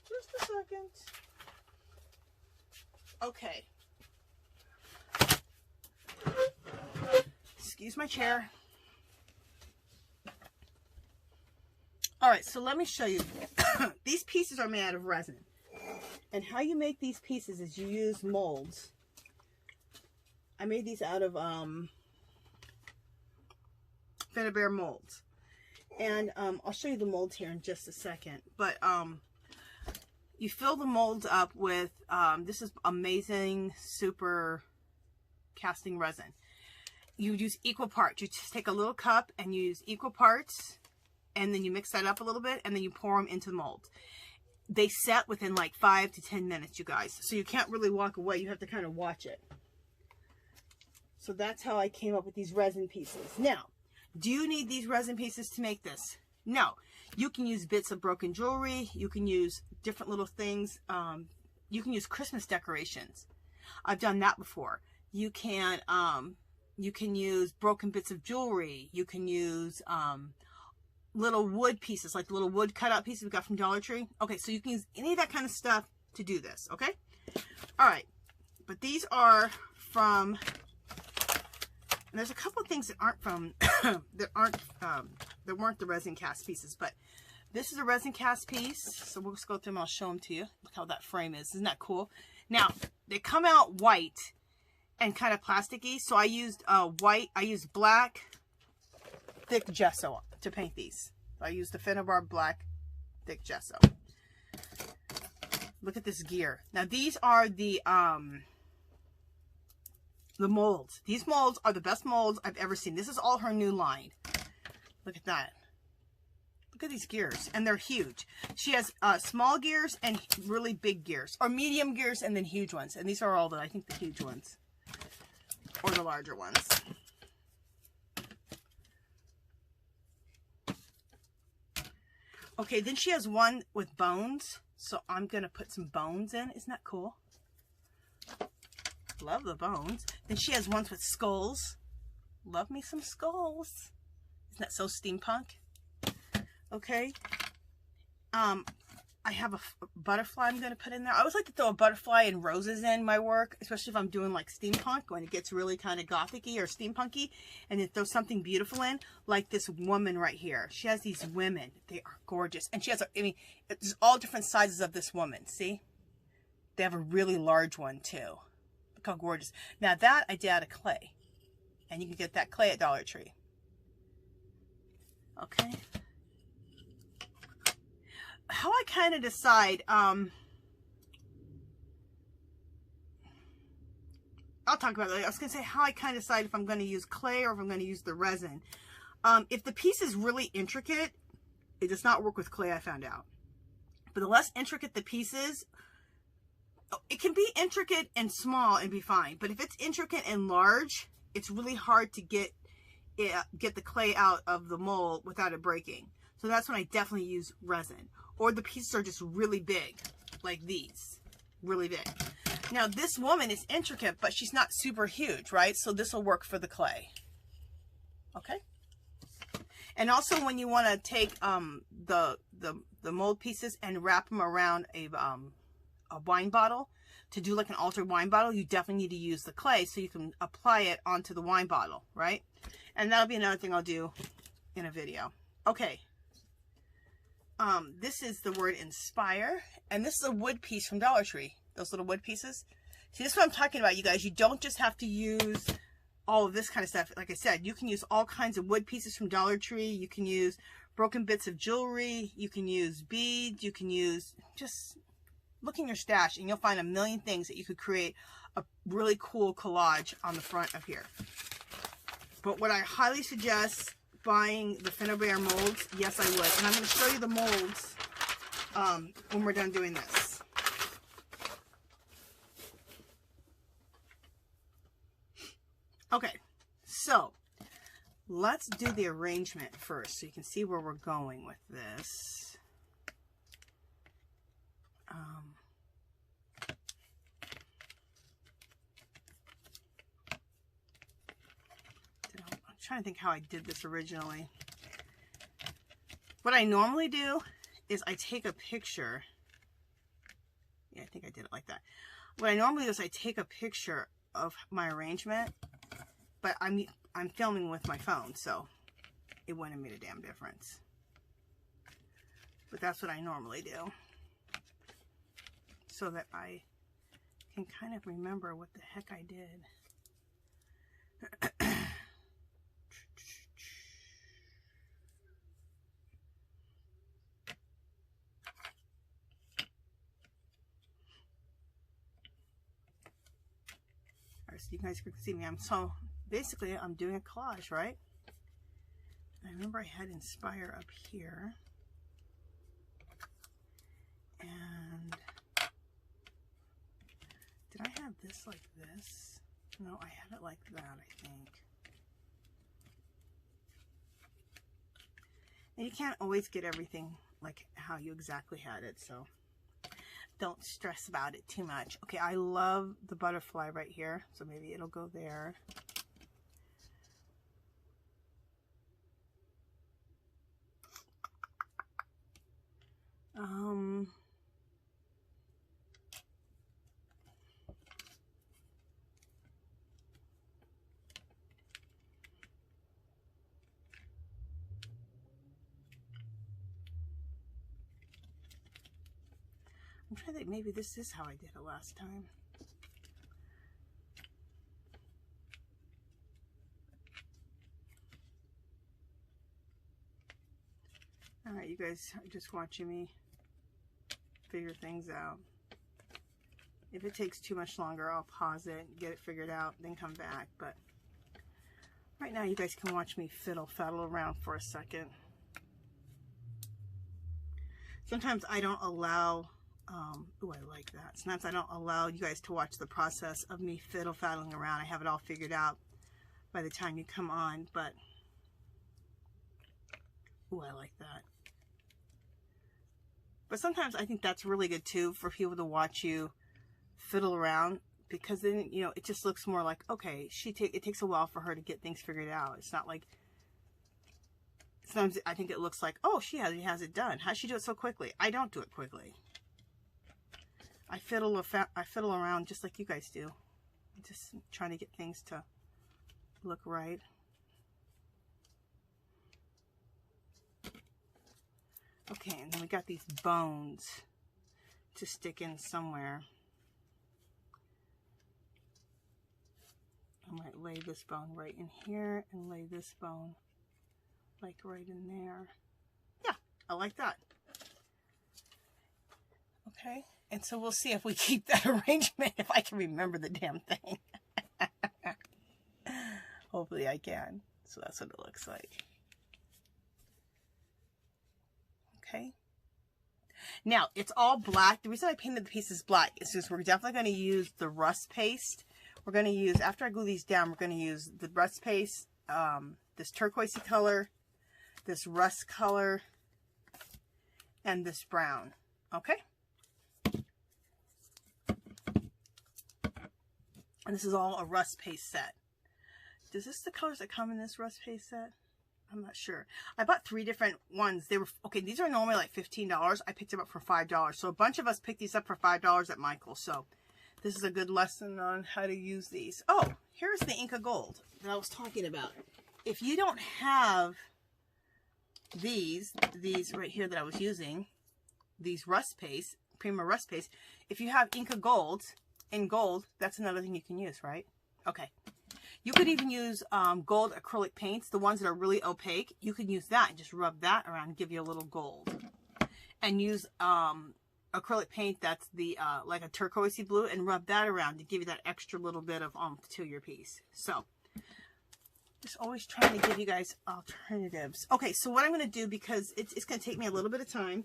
Just a second. Okay. Excuse my chair. All right, so let me show you. These pieces are made out of resin. And how you make these pieces is you use molds. I made these out of Finnabair molds. And I'll show you the molds here in just a second. But you fill the molds up with, this is amazing super casting resin. You use equal parts. You just take a little cup and you use equal parts, and then you mix that up a little bit, and then you pour them into the mold. They set within like 5 to 10 minutes, you guys. So you can't really walk away. You have to kind of watch it. So that's how I came up with these resin pieces. Now, do you need these resin pieces to make this? No. You can use bits of broken jewelry. You can use different little things. You can use Christmas decorations. I've done that before. You can use broken bits of jewelry. You can use little wood pieces, like the little wood cutout pieces we got from Dollar Tree. Okay, so you can use any of that kind of stuff to do this, okay? All right, but these are from, and there's a couple of things that aren't from, that weren't the resin cast pieces, but this is a resin cast piece. So we'll just go through them. I'll show them to you. Look how that frame is. Isn't that cool? Now, they come out white and kind of plasticky. So I used white. I used black thick gesso to paint these. I used the Finnabair black thick gesso. Look at this gear. Now these are the molds. These molds are the best molds I've ever seen. This is all her new line. Look at that. Look at these gears, and they're huge. She has small gears and really big gears, or medium gears and then huge ones. And these are all I think the huge ones, or the larger ones. Okay, then she has one with bones, so I'm gonna put some bones in. Isn't that cool? Love the bones. Then she has ones with skulls. Love me some skulls. Isn't that so steampunk? Okay. I have a butterfly I'm going to put in there. I always like to throw a butterfly and roses in my work, especially if I'm doing like steampunk, when it gets really kind of gothic-y or steampunky, and then throw something beautiful in, like this woman right here. She has these women. They are gorgeous. And she has, I mean, it's all different sizes of this woman. See? They have a really large one too. Look how gorgeous. Now that I did out of clay. And you can get that clay at Dollar Tree. Okay. How I kind of decide, I'll talk about it later. I was going to say how I kind of decide if I'm going to use clay or if I'm going to use the resin. If the piece is really intricate, it does not work with clay, I found out. But the less intricate the piece is, it can be intricate and small and be fine. But if it's intricate and large, it's really hard to get the clay out of the mold without it breaking. So that's when I definitely use resin. Or the pieces are just really big, like these, really big. Now this woman is intricate, but she's not super huge, right? So this will work for the clay. Okay. And also when you want to take the mold pieces and wrap them around a wine bottle to do like an altered wine bottle, you definitely need to use the clay so you can apply it onto the wine bottle, right? And that'll be another thing I'll do in a video. Okay. This is the word inspire, and this is a wood piece from Dollar Tree. Those little wood pieces. See, this is what I'm talking about, you guys. You don't just have to use all of this kind of stuff. Like I said, you can use all kinds of wood pieces from Dollar Tree. You can use broken bits of jewelry. You can use beads. You can use, just look in your stash and you'll find a million things that you could create a really cool collage on the front of here. But what I highly suggest, buying the Finnabair molds, yes I would. And I'm going to show you the molds when we're done doing this. Okay, so let's do the arrangement first so you can see where we're going with this. I'm trying to think how I did this originally. What I normally do is I take a picture. Yeah, I think I did it like that. What I normally do is I take a picture of my arrangement, but I'm filming with my phone, so it wouldn't have made a damn difference. But that's what I normally do, so that I can kind of remember what the heck I did. So you guys can see me. Basically I'm doing a collage, right? I remember I had inspire up here, and did I have this like this? No, I had it like that, I think. And you can't always get everything like how you exactly had it, so don't stress about it too much. Okay, I love the butterfly right here, so maybe it'll go there. I'm trying to think, maybe this is how I did it last time. Alright, you guys are just watching me figure things out. If it takes too much longer, I'll pause it, get it figured out, then come back. But right now, you guys can watch me fiddle-faddle around for a second. Sometimes I don't allow, ooh, I like that. Sometimes I don't allow you guys to watch the process of me fiddle-faddling around. I have it all figured out by the time you come on, but, ooh, I like that. But sometimes I think that's really good too, for people to watch you fiddle around, because then, you know, it just looks more like, okay, it takes a while for her to get things figured out. It's not like, sometimes I think it looks like, oh, she has it done. How'd she do it so quickly? I don't do it quickly. I fiddle around just like you guys do. I'm just trying to get things to look right. Okay, and then we got these bones to stick in somewhere. I might lay this bone right in here and lay this bone like right in there. Yeah, I like that. Okay, and so we'll see if we keep that arrangement, if I can remember the damn thing. Hopefully I can. So that's what it looks like. Okay. Now, it's all black. The reason I painted the pieces black is because we're definitely going to use the rust paste. We're going to use, after I glue these down, we're going to use the rust paste, this turquoisey color, this rust color, and this brown. Okay? And this is all a rust paste set. Is this the colors that come in this rust paste set? I'm not sure. I bought 3 different ones. They were, okay, these are normally like $15. I picked them up for $5. So a bunch of us picked these up for $5 at Michael's. So this is a good lesson on how to use these. Oh, here's the Inca Gold that I was talking about. If you don't have these right here that I was using, these rust paste, Prima rust paste, if you have Inca Gold in gold, that's another thing you can use, right? Okay. You could even use gold acrylic paints, the ones that are really opaque. You can use that and just rub that around and give you a little gold. And use acrylic paint that's the like a turquoisey blue, and rub that around to give you that extra little bit of to your piece. So just always trying to give you guys alternatives. Okay, so what I'm going to do, because it's going to take me a little bit of time,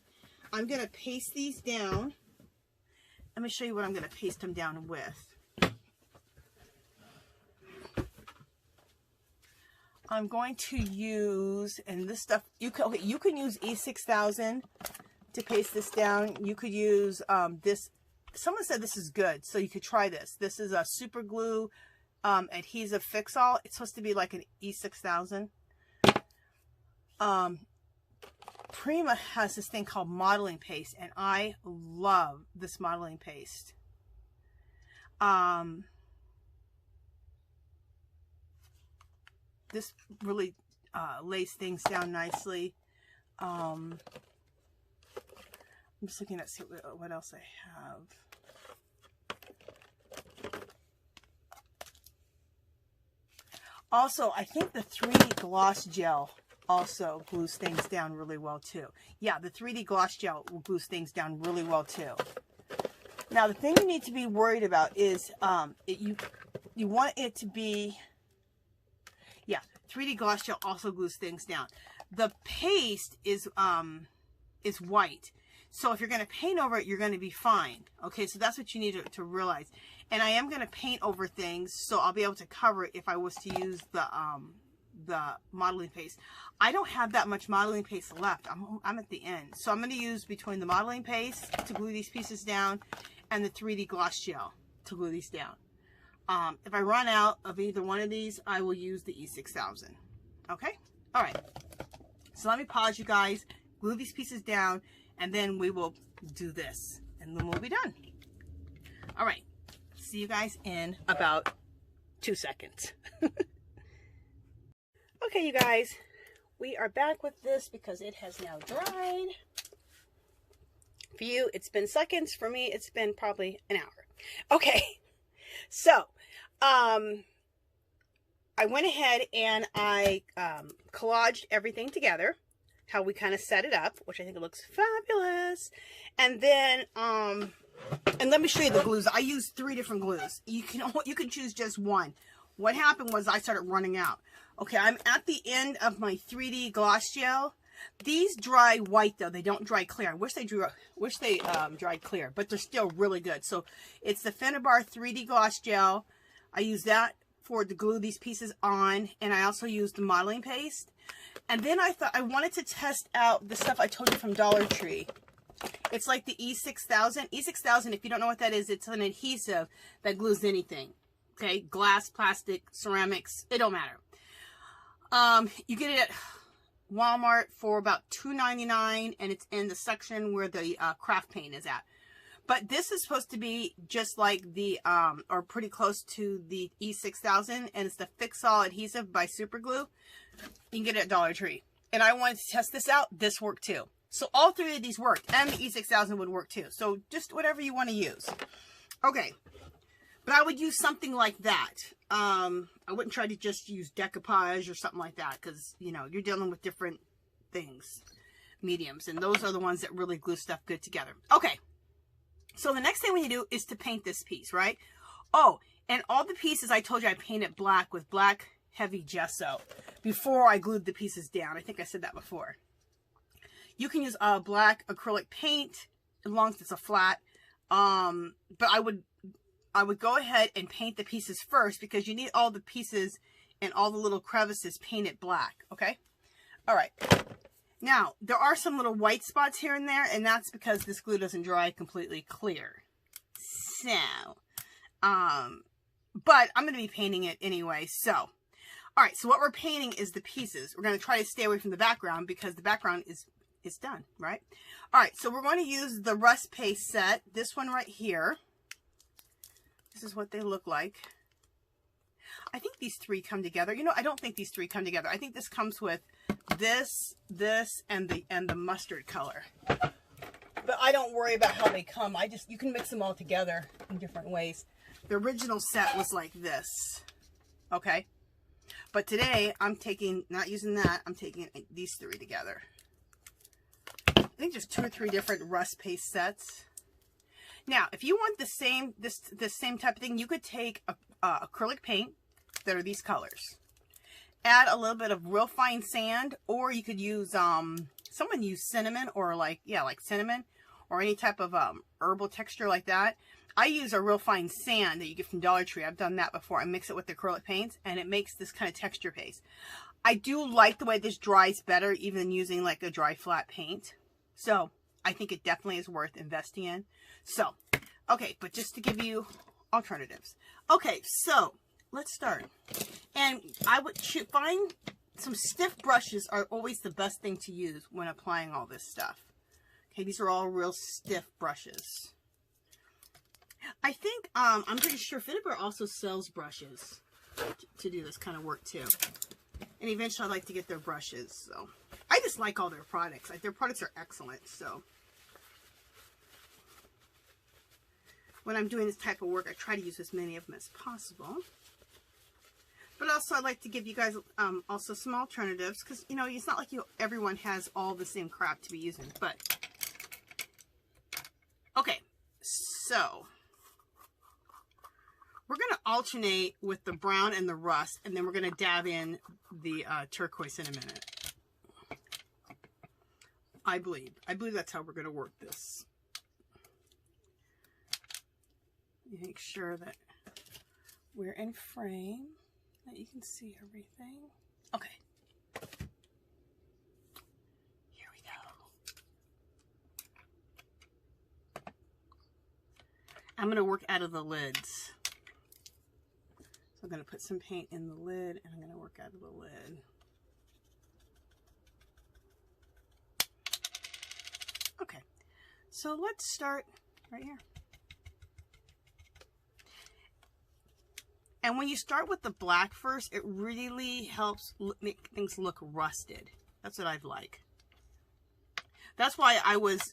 I'm going to paste these down. Let me show you what I'm going to paste them down with. I'm going to use, and this stuff, you can use E6000 to paste this down. You could use this. Someone said this is good, so you could try this. This is a super glue adhesive fix-all. It's supposed to be like an E6000. Prima has this thing called modeling paste, and I love this modeling paste. This really lays things down nicely. I'm just looking at see what else I have. Also, I think the 3D gloss gel also glues things down really well too. Yeah, the 3D gloss gel will glue things down really well too. Now, the thing you need to be worried about is you want it to be, yeah, 3D gloss gel also glues things down. The paste is white. So if you're going to paint over it, you're going to be fine. Okay, so that's what you need to realize. And I am going to paint over things, so I'll be able to cover it if I was to use the modeling paste. I don't have that much modeling paste left. I'm at the end. So I'm going to use between the modeling paste to glue these pieces down and the 3D gloss gel to glue these down. If I run out of either one of these, I will use the E6000. Okay? All right. So let me pause, you guys, glue these pieces down, and then we will do this, and then we'll be done. All right. See you guys in about 2 seconds. Okay, you guys, we are back with this because it has now dried. For you, it's been seconds. For me, it's been probably an hour. Okay, so I went ahead and I collaged everything together, how we kind of set it up, which I think it looks fabulous. And then, and let me show you the glues. I used 3 different glues. You can choose just one. What happened was I started running out. Okay, I'm at the end of my 3D gloss gel. These dry white though; they don't dry clear. I wish they dried clear, but they're still really good. So it's the Finnabair 3D gloss gel. I use that to glue these pieces on, and I also used the modeling paste. And then I thought I wanted to test out the stuff I told you from Dollar Tree. It's like the E6000. E6000, if you don't know what that is, it's an adhesive that glues anything. Okay, glass, plastic, ceramics, it don't matter. You get it at Walmart for about $2.99, and it's in the section where the craft paint is at. But this is supposed to be just like the, or pretty close to the E6000, and it's the Fix-All adhesive by Super Glue. You can get it at Dollar Tree. And I wanted to test this out. This worked too. So all 3 of these worked, and the E6000 would work too. So just whatever you want to use. Okay. But I would use something like that. I wouldn't try to just use decoupage or something like that, because, you know, you're dealing with different things, mediums, and those are the ones that really glue stuff good together. Okay, so the next thing we need to do is to paint this piece, right? Oh, and all the pieces I told you I painted black with black heavy gesso before I glued the pieces down. I think I said that before. You can use black acrylic paint as long as it's a flat, but I would go ahead and paint the pieces first, because you need all the pieces and all the little crevices painted black, okay? All right. Now, there are some little white spots here and there, and that's because this glue doesn't dry completely clear. So, but I'm going to be painting it anyway, so. All right, so what we're painting is the pieces. We're going to try to stay away from the background, because the background is done, right? All right, so we're going to use the rust paste set, this one right here. This is what they look like. I think these 3 come together. You know, I don't think these 3 come together. I think this comes with this, and the mustard color. But I don't worry about how they come. You can mix them all together in different ways. The original set was like this. Okay? But today, I'm not using that. I'm taking these 3 together. I think there's 2 or 3 different rust paste sets. Now, if you want the same type of thing, you could take acrylic paint that are these colors. Add a little bit of real fine sand, or you could use, someone used cinnamon, or like cinnamon, or any type of herbal texture like that. I use a real fine sand that you get from Dollar Tree. I've done that before. I mix it with the acrylic paints, and it makes this kind of texture paste. I do like the way this dries better, even than using like a dry flat paint. So I think it definitely is worth investing in. So, okay, but just to give you alternatives. Okay, so let's start. And I would find some stiff brushes are always the best thing to use when applying all this stuff. Okay, these are all real stiff brushes. I think, I'm pretty sure Finnabair also sells brushes to do this kind of work too. And eventually I'd like to get their brushes, so. I just like all their products. Like, their products are excellent, so. When I'm doing this type of work, I try to use as many of them as possible. But also, I'd like to give you guys also some alternatives, because, you know, it's not like everyone has all the same crap to be using, but. Okay, so. We're going to alternate with the brown and the rust, and then we're going to dab in the turquoise in a minute. I believe that's how we're going to work this. Make sure that we're in frame, that you can see everything. Okay. Here we go. I'm going to work out of the lids. So I'm going to put some paint in the lid, and I'm going to work out of the lid. Okay, so let's start right here. And when you start with the black first, it really helps make things look rusted. That's what I'd like. That's why I was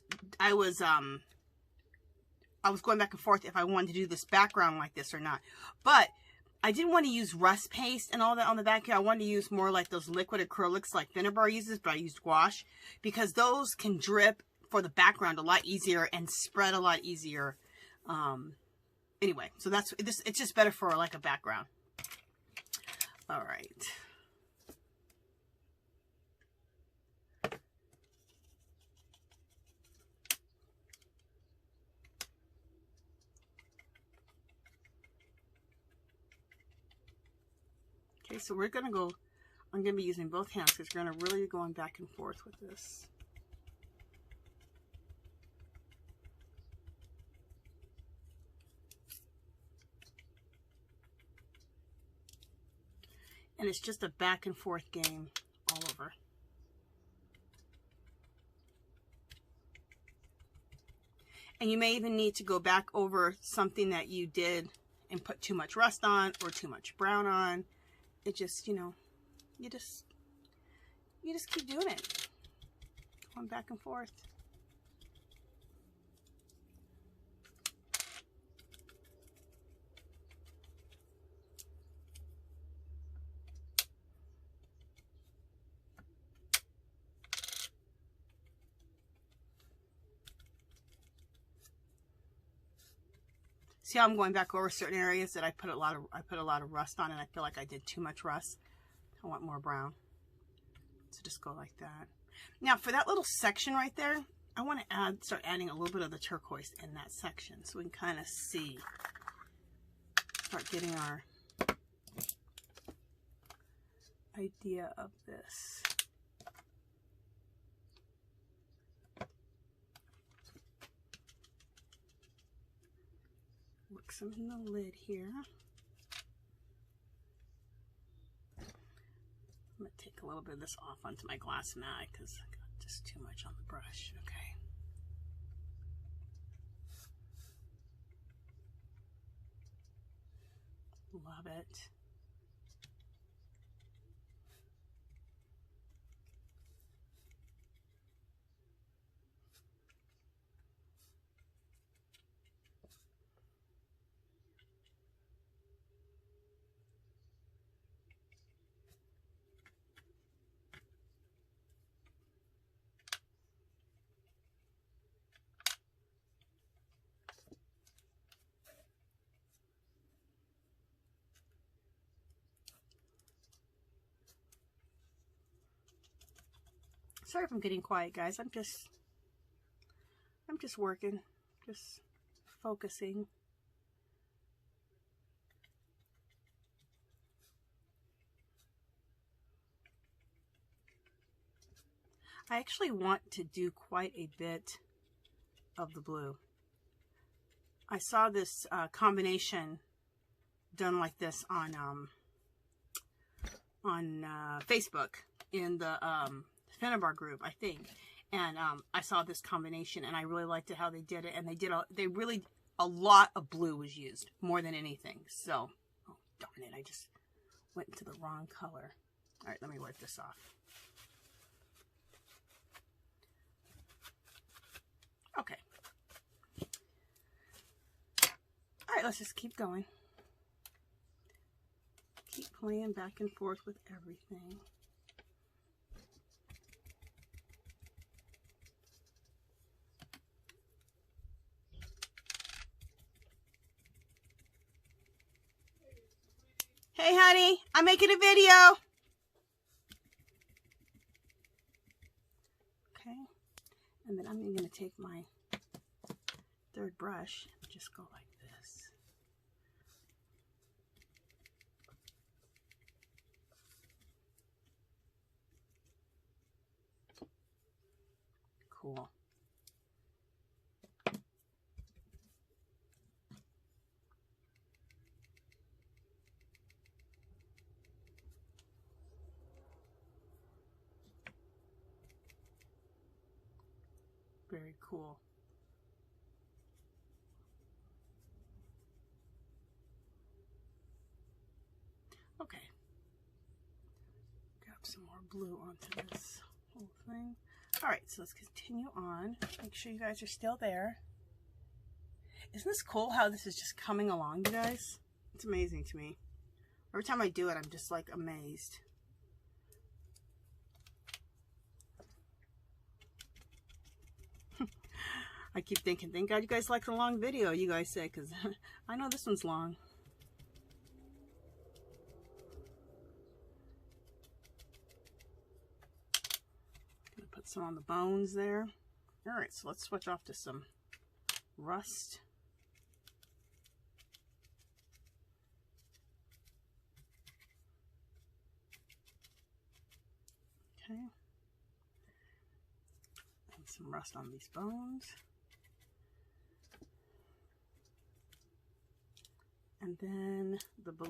going back and forth if I wanted to do this background like this or not. But I didn't want to use rust paste and all that on the back here. I wanted to use more like those liquid acrylics like Finnabair uses, but I used gouache because those can drip for the background a lot easier and spread a lot easier. Anyway, so that's this. It's just better for like a background. All right. Okay, so we're gonna go. I'm gonna be using both hands because we're gonna really be going back and forth with this. And it's just a back and forth game all over. And you may even need to go back over something that you did and put too much rust on or too much brown on. It just, you know, you just keep doing it. Going back and forth. See how I'm going back over certain areas that I put a lot of rust on, and I feel like I did too much rust. I want more brown. So just go like that. Now for that little section right there, I want to start adding a little bit of the turquoise in that section so we can kind of see. Start getting our idea of this. Work some in the lid here. I'm going to take a little bit of this off onto my glass mat because I got just too much on the brush. Okay. Love it. Sorry if I'm getting quiet, guys. I'm just working, just focusing. I actually want to do quite a bit of the blue. I saw this combination done like this on Facebook in the Finnabair group, I think, and I saw this combination and I really liked it how they did it, and a lot of blue was used more than anything. So, oh darn it, I just went into the wrong color. All right, let me wipe this off. Okay. All right, let's just keep going. Keep playing back and forth with everything. Hey, honey, I'm making a video. Okay, and then I'm going to take my third brush and just go like this. cool. Very cool. Okay. Grab some more blue onto this whole thing. All right, so let's continue on. Make sure you guys are still there. Isn't this cool how this is just coming along, you guys? It's amazing to me. Every time I do it, I'm just like amazed. I keep thinking, thank God you guys like the long video, you guys say, because I know this one's long. Gonna put some on the bones there. All right, so let's switch off to some rust. Okay. And some rust on these bones. And then the blue.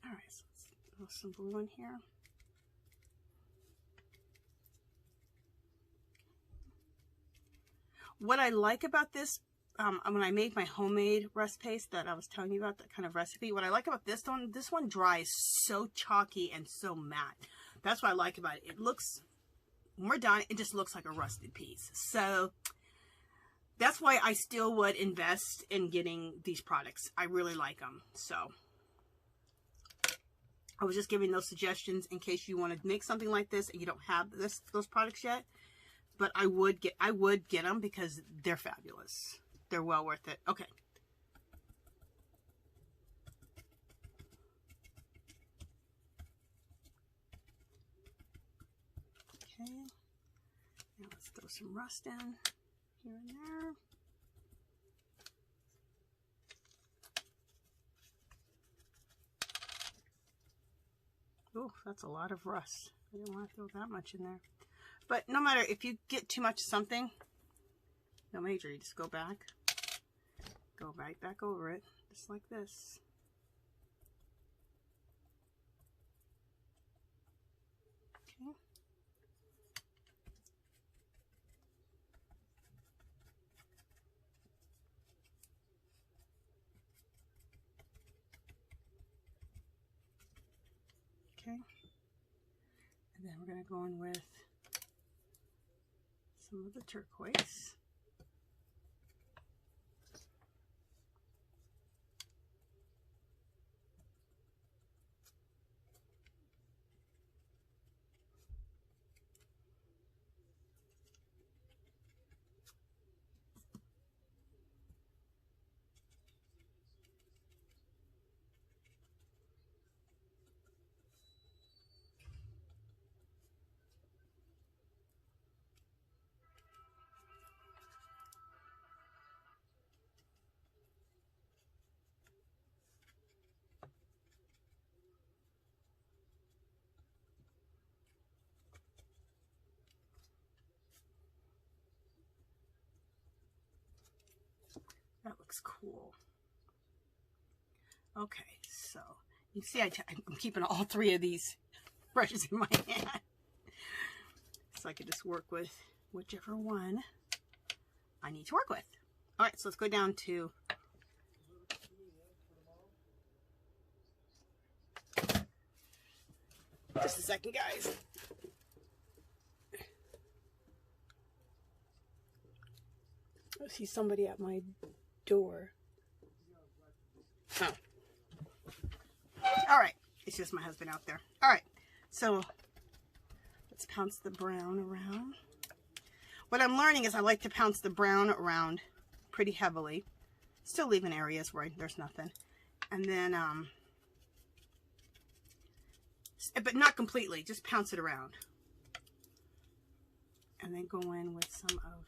All right, so let's throw some blue in here. What I like about this, when I made my homemade rust paste that I was telling you about, that kind of recipe, what I like about this one dries so chalky and so matte. That's what I like about it. It looks, when we're done, it just looks like a rusted piece. So that's why I still would invest in getting these products. I really like them. So I was just giving those suggestions in case you want to make something like this and you don't have those products yet. But I would get them because they're fabulous. They're well worth it. Okay. Okay. Now let's throw some rust in here and there. Oh, that's a lot of rust. I didn't want to throw that much in there. But no matter, if you get too much of something, no major, you just go right back over it, just like this. Okay. Okay. And then we're going to go in with some of the turquoise. That looks cool. Okay, so you see I'm keeping all three of these brushes in my hand. So I can just work with whichever one I need to work with. All right, so let's go down to just a second, guys. I see somebody at my door. Oh. All right. It's just my husband out there. All right. So let's pounce the brown around. What I'm learning is I like to pounce the brown around pretty heavily. Still leaving areas where there's nothing. And then, but not completely. Just pounce it around. And then go in with some of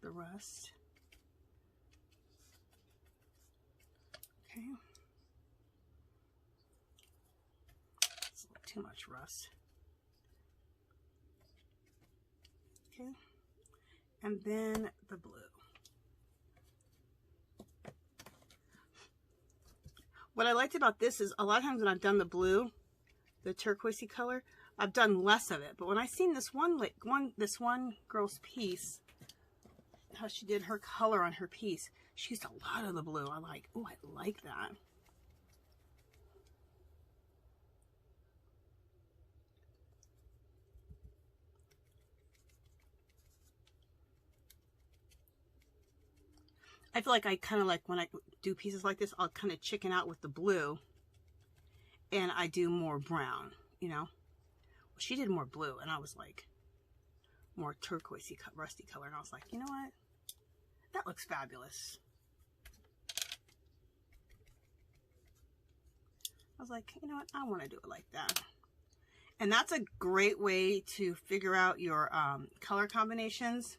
the rust. Okay. It's a little too much rust. Okay. And then the blue. What I liked about this is a lot of times when I've done the blue, the turquoisey color, I've done less of it. But when I seen this one girl's piece, how she did her color on her piece, she used a lot of the blue. I like, oh, I like that. I feel like I kind of like when I do pieces like this, I'll kind of chicken out with the blue and I do more brown, you know. Well, she did more blue and I was like more turquoisey, rusty color. And I was like, you know what? That looks fabulous. I was like, you know what? I want to do it like that. And that's a great way to figure out your color combinations.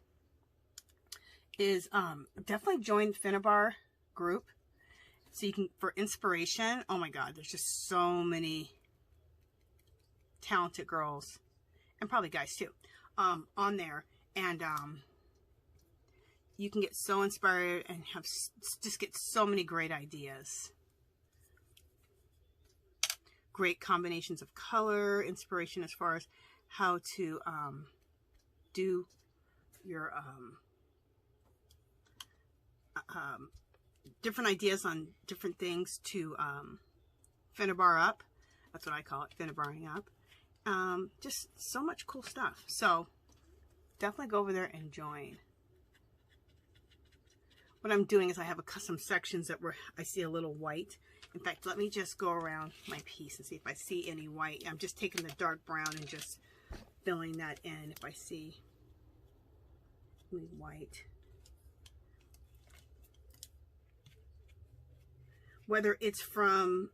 Is definitely join Finnabair group so you can, for inspiration. Oh my god, there's just so many talented girls and probably guys too on there, and you can get so inspired and have just get so many great ideas, great combinations of color, inspiration as far as how to do your different ideas on different things to Finnabair up. That's what I call it, Finnabairing up. Just so much cool stuff. So definitely go over there and join. What I'm doing is I have some sections that I see a little white. In fact, let me just go around my piece and see if I see any white. I'm just taking the dark brown and just filling that in if I see any white. Whether it's from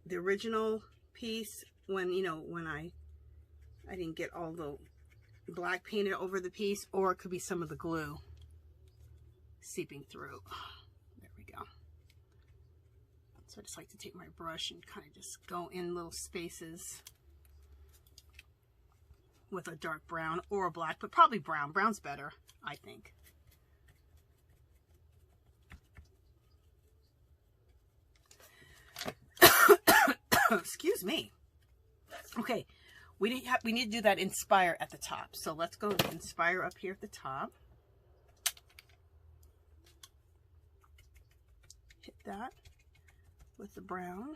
the original piece when, you know, when I didn't get all the black painted over the piece, or it could be some of the glue seeping through. There we go. So I just like to take my brush and kind of just go in little spaces with a dark brown or a black, but probably brown. Brown's better, I think. Excuse me. Okay, we need to do that inspire at the top. So let's go inspire up here at the top. Hit that with the brown.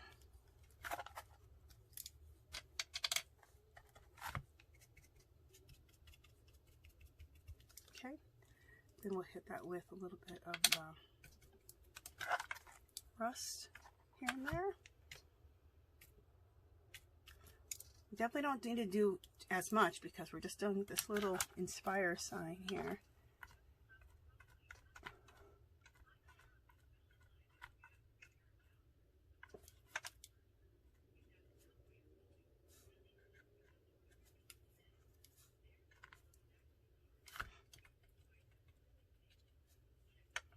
Okay, then we'll hit that with a little bit of rust here and there. Definitely don't need to do as much because we're just doing this little inspire sign here.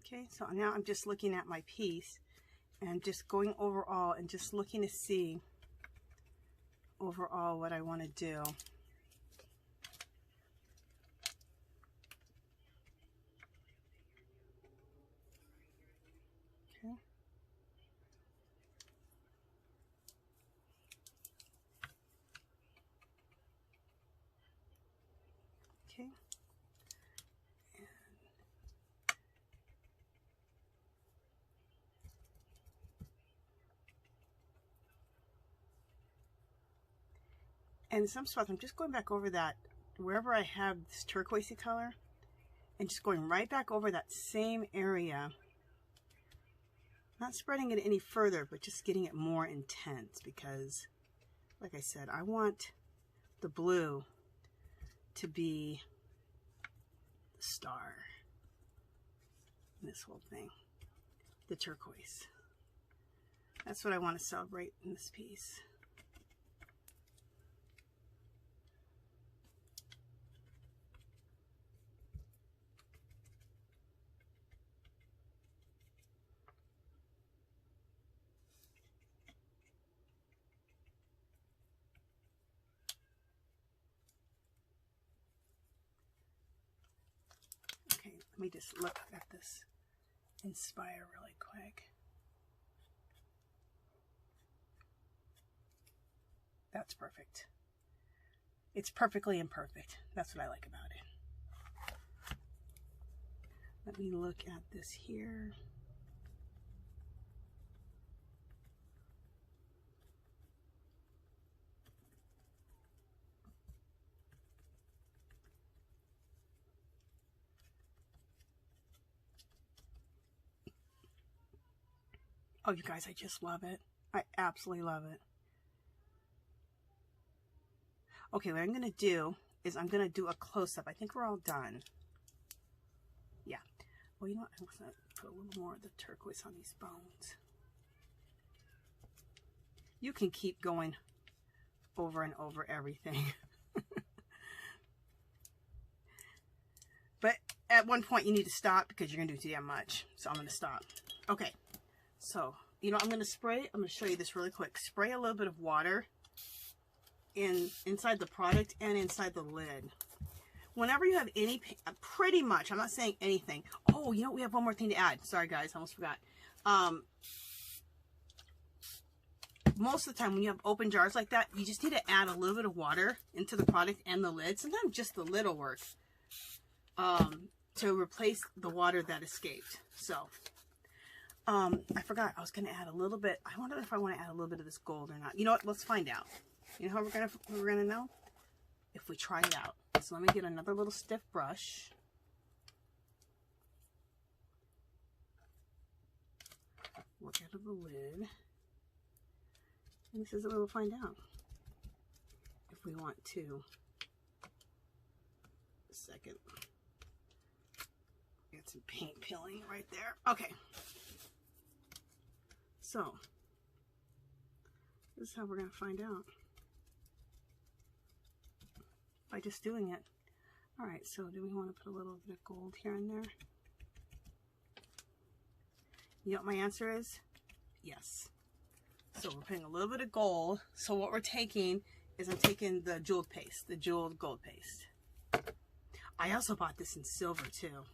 Okay, so now I'm just looking at my piece and just going overall and just looking to see overall what I want to do. Okay. Okay. And in some spots, I'm just going back over that, wherever I have this turquoisey color, and just going right back over that same area. Not spreading it any further, but just getting it more intense because, like I said, I want the blue to be the star in this whole thing, the turquoise. That's what I want to celebrate in this piece. Let me just look at this Inspire really quick. That's perfect. It's perfectly imperfect. That's what I like about it. Let me look at this here. Oh, you guys, I just love it. I absolutely love it. Okay, what I'm going to do is I'm going to do a close-up. I think we're all done. Yeah. Well, you know what? I'm going to put a little more of the turquoise on these bones. You can keep going over and over everything. But at one point you need to stop because you're going to do too damn much. So I'm going to stop. Okay. So, you know, I'm going to spray. I'm going to show you this really quick. Spray a little bit of water inside the product and inside the lid. Whenever you have any, pretty much, I'm not saying anything. Oh, you know, we have one more thing to add. Sorry, guys. I almost forgot. Most of the time when you have open jars like that, you just need to add a little bit of water into the product and the lid. Sometimes just the lid will work to replace the water that escaped. So, I forgot. I was going to add a little bit. I wonder if I want to add a little bit of this gold or not. You know what? Let's find out. You know how we're gonna know? If we try it out. So let me get another little stiff brush. Work out of the lid. And this is what we'll find out. If we want to. A second. Get some paint peeling right there. Okay. So, this is how we're going to find out. By just doing it. Alright, so do we want to put a little bit of gold here and there? You know what my answer is? Yes. So we're putting a little bit of gold. So what we're taking is I'm taking the jeweled paste, the jeweled gold paste. I also bought this in silver too.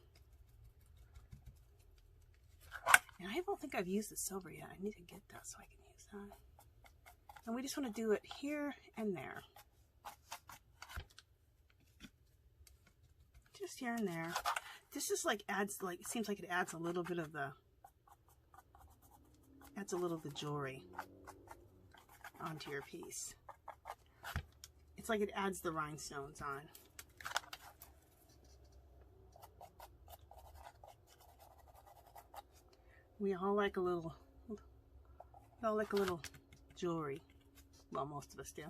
And I don't think I've used the silver yet. I need to get that so I can use that. And we just want to do it here and there. Just here and there. This is like adds, like, it seems like it adds a little bit of the, jewelry onto your piece. It's like it adds the rhinestones on. We all like a little jewelry. Well, most of us do.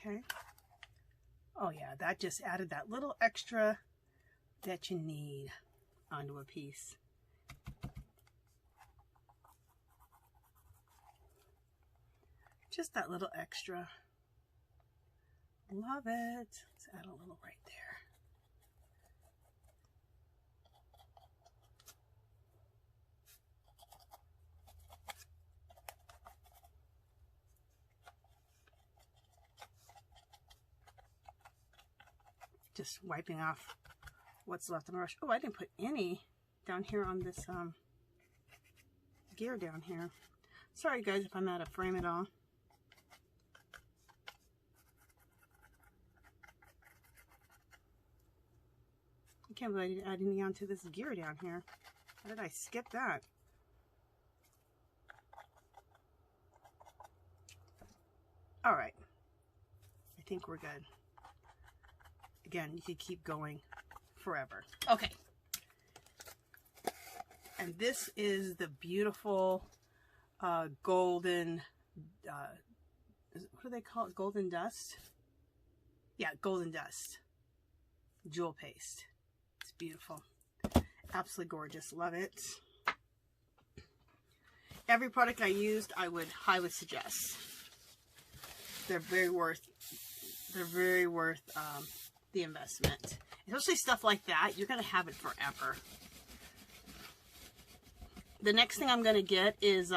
Okay. Oh yeah, that just added that little extra that you need onto a piece. Just that little extra. Love it. Let's add a little right there. Just wiping off what's left on the brush. Oh, I didn't put any down here on this gear down here. Sorry guys if I'm out of frame at all. I can't believe I didn't add any onto this gear down here. How did I skip that? All right. I think we're good. Again, you could keep going forever. Okay. And this is the beautiful golden, what do they call it? Golden dust? Yeah, golden dust. Jewel paste. It's beautiful. Absolutely gorgeous. Love it. Every product I used, I would highly suggest. They're very worth the investment. Especially stuff like that, you're gonna have it forever. The next thing I'm gonna get is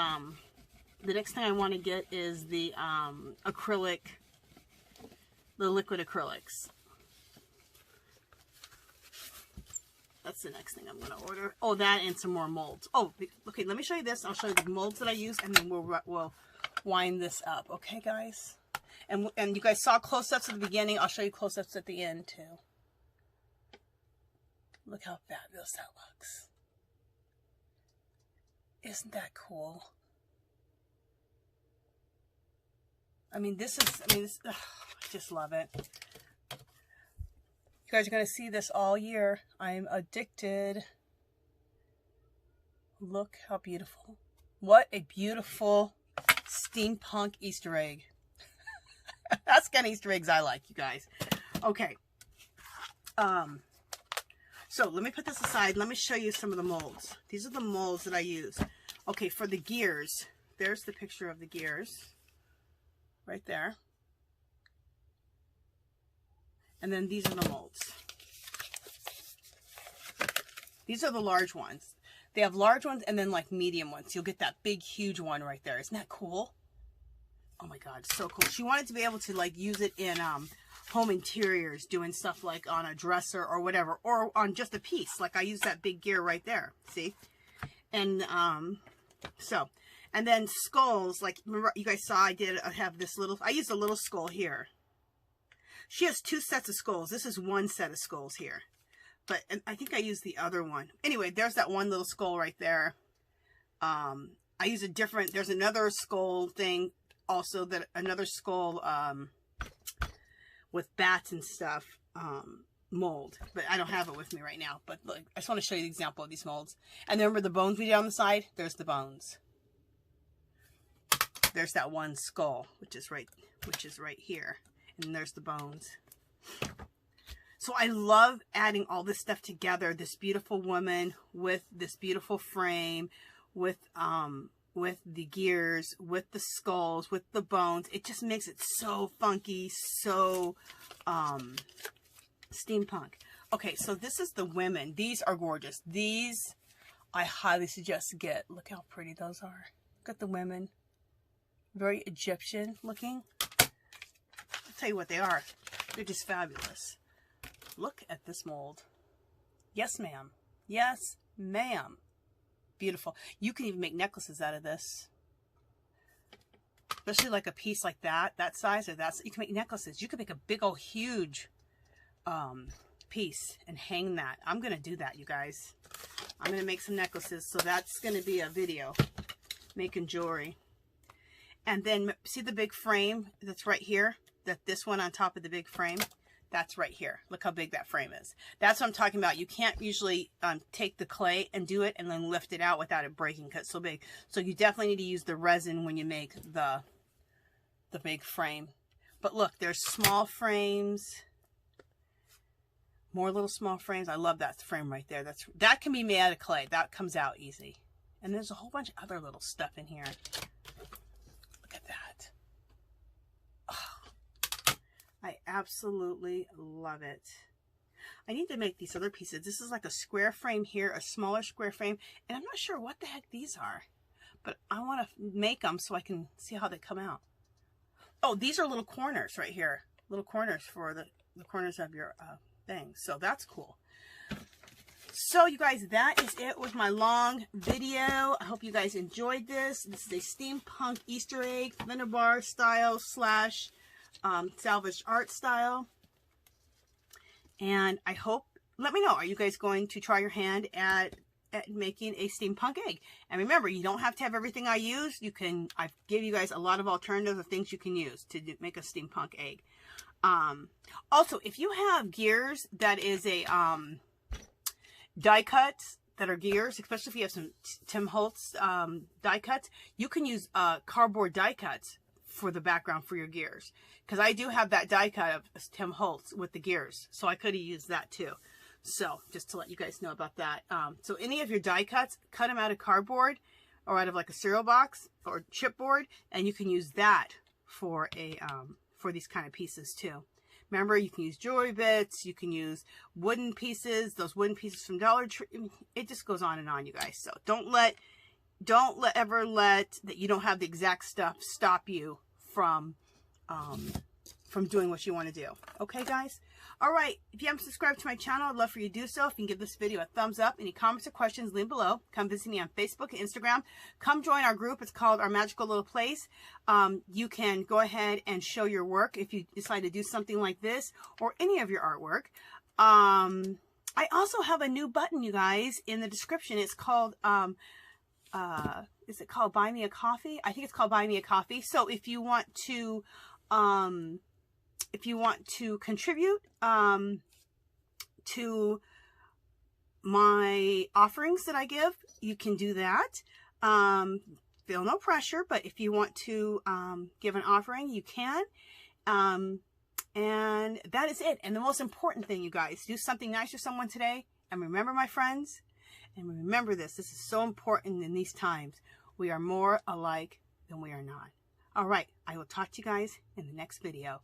the next thing I want to get is the acrylic, the liquid acrylics. That's the next thing I'm going to order. Oh, that and some more molds. Oh, okay, let me show you this. I'll show you the molds that I use, and then we'll wind this up. Okay, guys? And you guys saw close-ups at the beginning. I'll show you close-ups at the end, too. Look how fabulous that looks. Isn't that cool? I mean, I just love it. You guys are going to see this all year. I'm addicted. Look how beautiful. What a beautiful steampunk Easter egg. That's the kind of Easter eggs I like, you guys. Okay. So let me put this aside. Let me show you some of the molds. These are the molds that I use. Okay, for the gears. There's the picture of the gears. Right there. And then these are the molds. These are the large ones. They have large ones and then like medium ones. You'll get that big, huge one right there. Isn't that cool? Oh my God, so cool. She wanted to be able to like use it in home interiors, doing stuff like on a dresser or whatever, or on just a piece. Like I use that big gear right there. See? And and then skulls, like remember you guys saw I have this little, I used a little skull here. She has 2 sets of skulls. This is 1 set of skulls here. But I think I used the other one. Anyway, there's that one little skull right there. I use a different, there's another skull thing also, that another skull with bats and stuff mold. But I don't have it with me right now. But look, I just want to show you the example of these molds. And remember the bones we did on the side? There's the bones. There's that one skull, which is right here. And there's the bones. So I love adding all this stuff together. This beautiful woman with this beautiful frame, with the gears, with the skulls, with the bones. It just makes it so funky, so steampunk. Okay, so this is the women. These are gorgeous. These I highly suggest to get. Look how pretty those are. Look at the women. Very Egyptian looking. I'll tell you what they are. They're just fabulous. Look at this mold. Yes, ma'am. Yes, ma'am. Beautiful. You can even make necklaces out of this. Especially like a piece like that size, or you can make necklaces. You can make a big old huge piece and hang that. I'm going to do that, you guys. I'm going to make some necklaces. So that's going to be a video. Making jewelry. And then see the big frame that's right here? This one on top of the big frame? That's right here. Look how big that frame is. That's what I'm talking about. You can't usually take the clay and do it and then lift it out without it breaking because it's so big. So you definitely need to use the resin when you make the big frame. But look, there's small frames. More little small frames. I love that frame right there. That can be made out of clay. That comes out easy. And there's a whole bunch of other little stuff in here. Look at that. Oh, I absolutely love it. I need to make these other pieces. This is like a square frame here, a smaller square frame. And I'm not sure what the heck these are. But I want to make them so I can see how they come out. Oh, these are little corners right here. Little corners for the corners of your thing. So that's cool. So you guys, that is it with my long video. I hope you guys enjoyed this. This is a steampunk Easter egg, Finnabair style slash salvaged art style. And I hope, let me know, are you guys going to try your hand at making a steampunk egg? And remember, you don't have to have everything I use. I give you guys a lot of alternatives of things you can use to make a steampunk egg. Also, if you have gears that is a die cuts that are gears, especially if you have some Tim Holtz die cuts, you can use cardboard die cuts for the background for your gears. Because I do have that die cut of Tim Holtz with the gears, so I could have used that too. So just to let you guys know about that. So any of your die cuts, cut them out of cardboard or out of like a cereal box or chipboard, and you can use that for a for these kind of pieces too. Remember, you can use jewelry bits, you can use wooden pieces, those wooden pieces from Dollar Tree. It just goes on and on, you guys. So don't ever let that you don't have the exact stuff stop you from doing what you want to do. Okay, guys? All right. If you haven't subscribed to my channel, I'd love for you to do so. If you can give this video a thumbs up. Any comments or questions, leave below. Come visit me on Facebook and Instagram. Come join our group. It's called Our Magical Little Place. You can go ahead and show your work if you decide to do something like this or any of your artwork. I also have a new button, you guys, in the description. It's called, is it called Buy Me a Coffee? I think it's called Buy Me a Coffee. So if you want to, contribute to my offerings that I give, you can do that. Feel no pressure, but if you want to give an offering, you can. And that is it. And the most important thing, you guys, do something nice for someone today. And remember, my friends, and remember this is so important in these times. We are more alike than we are not. All right. I will talk to you guys in the next video.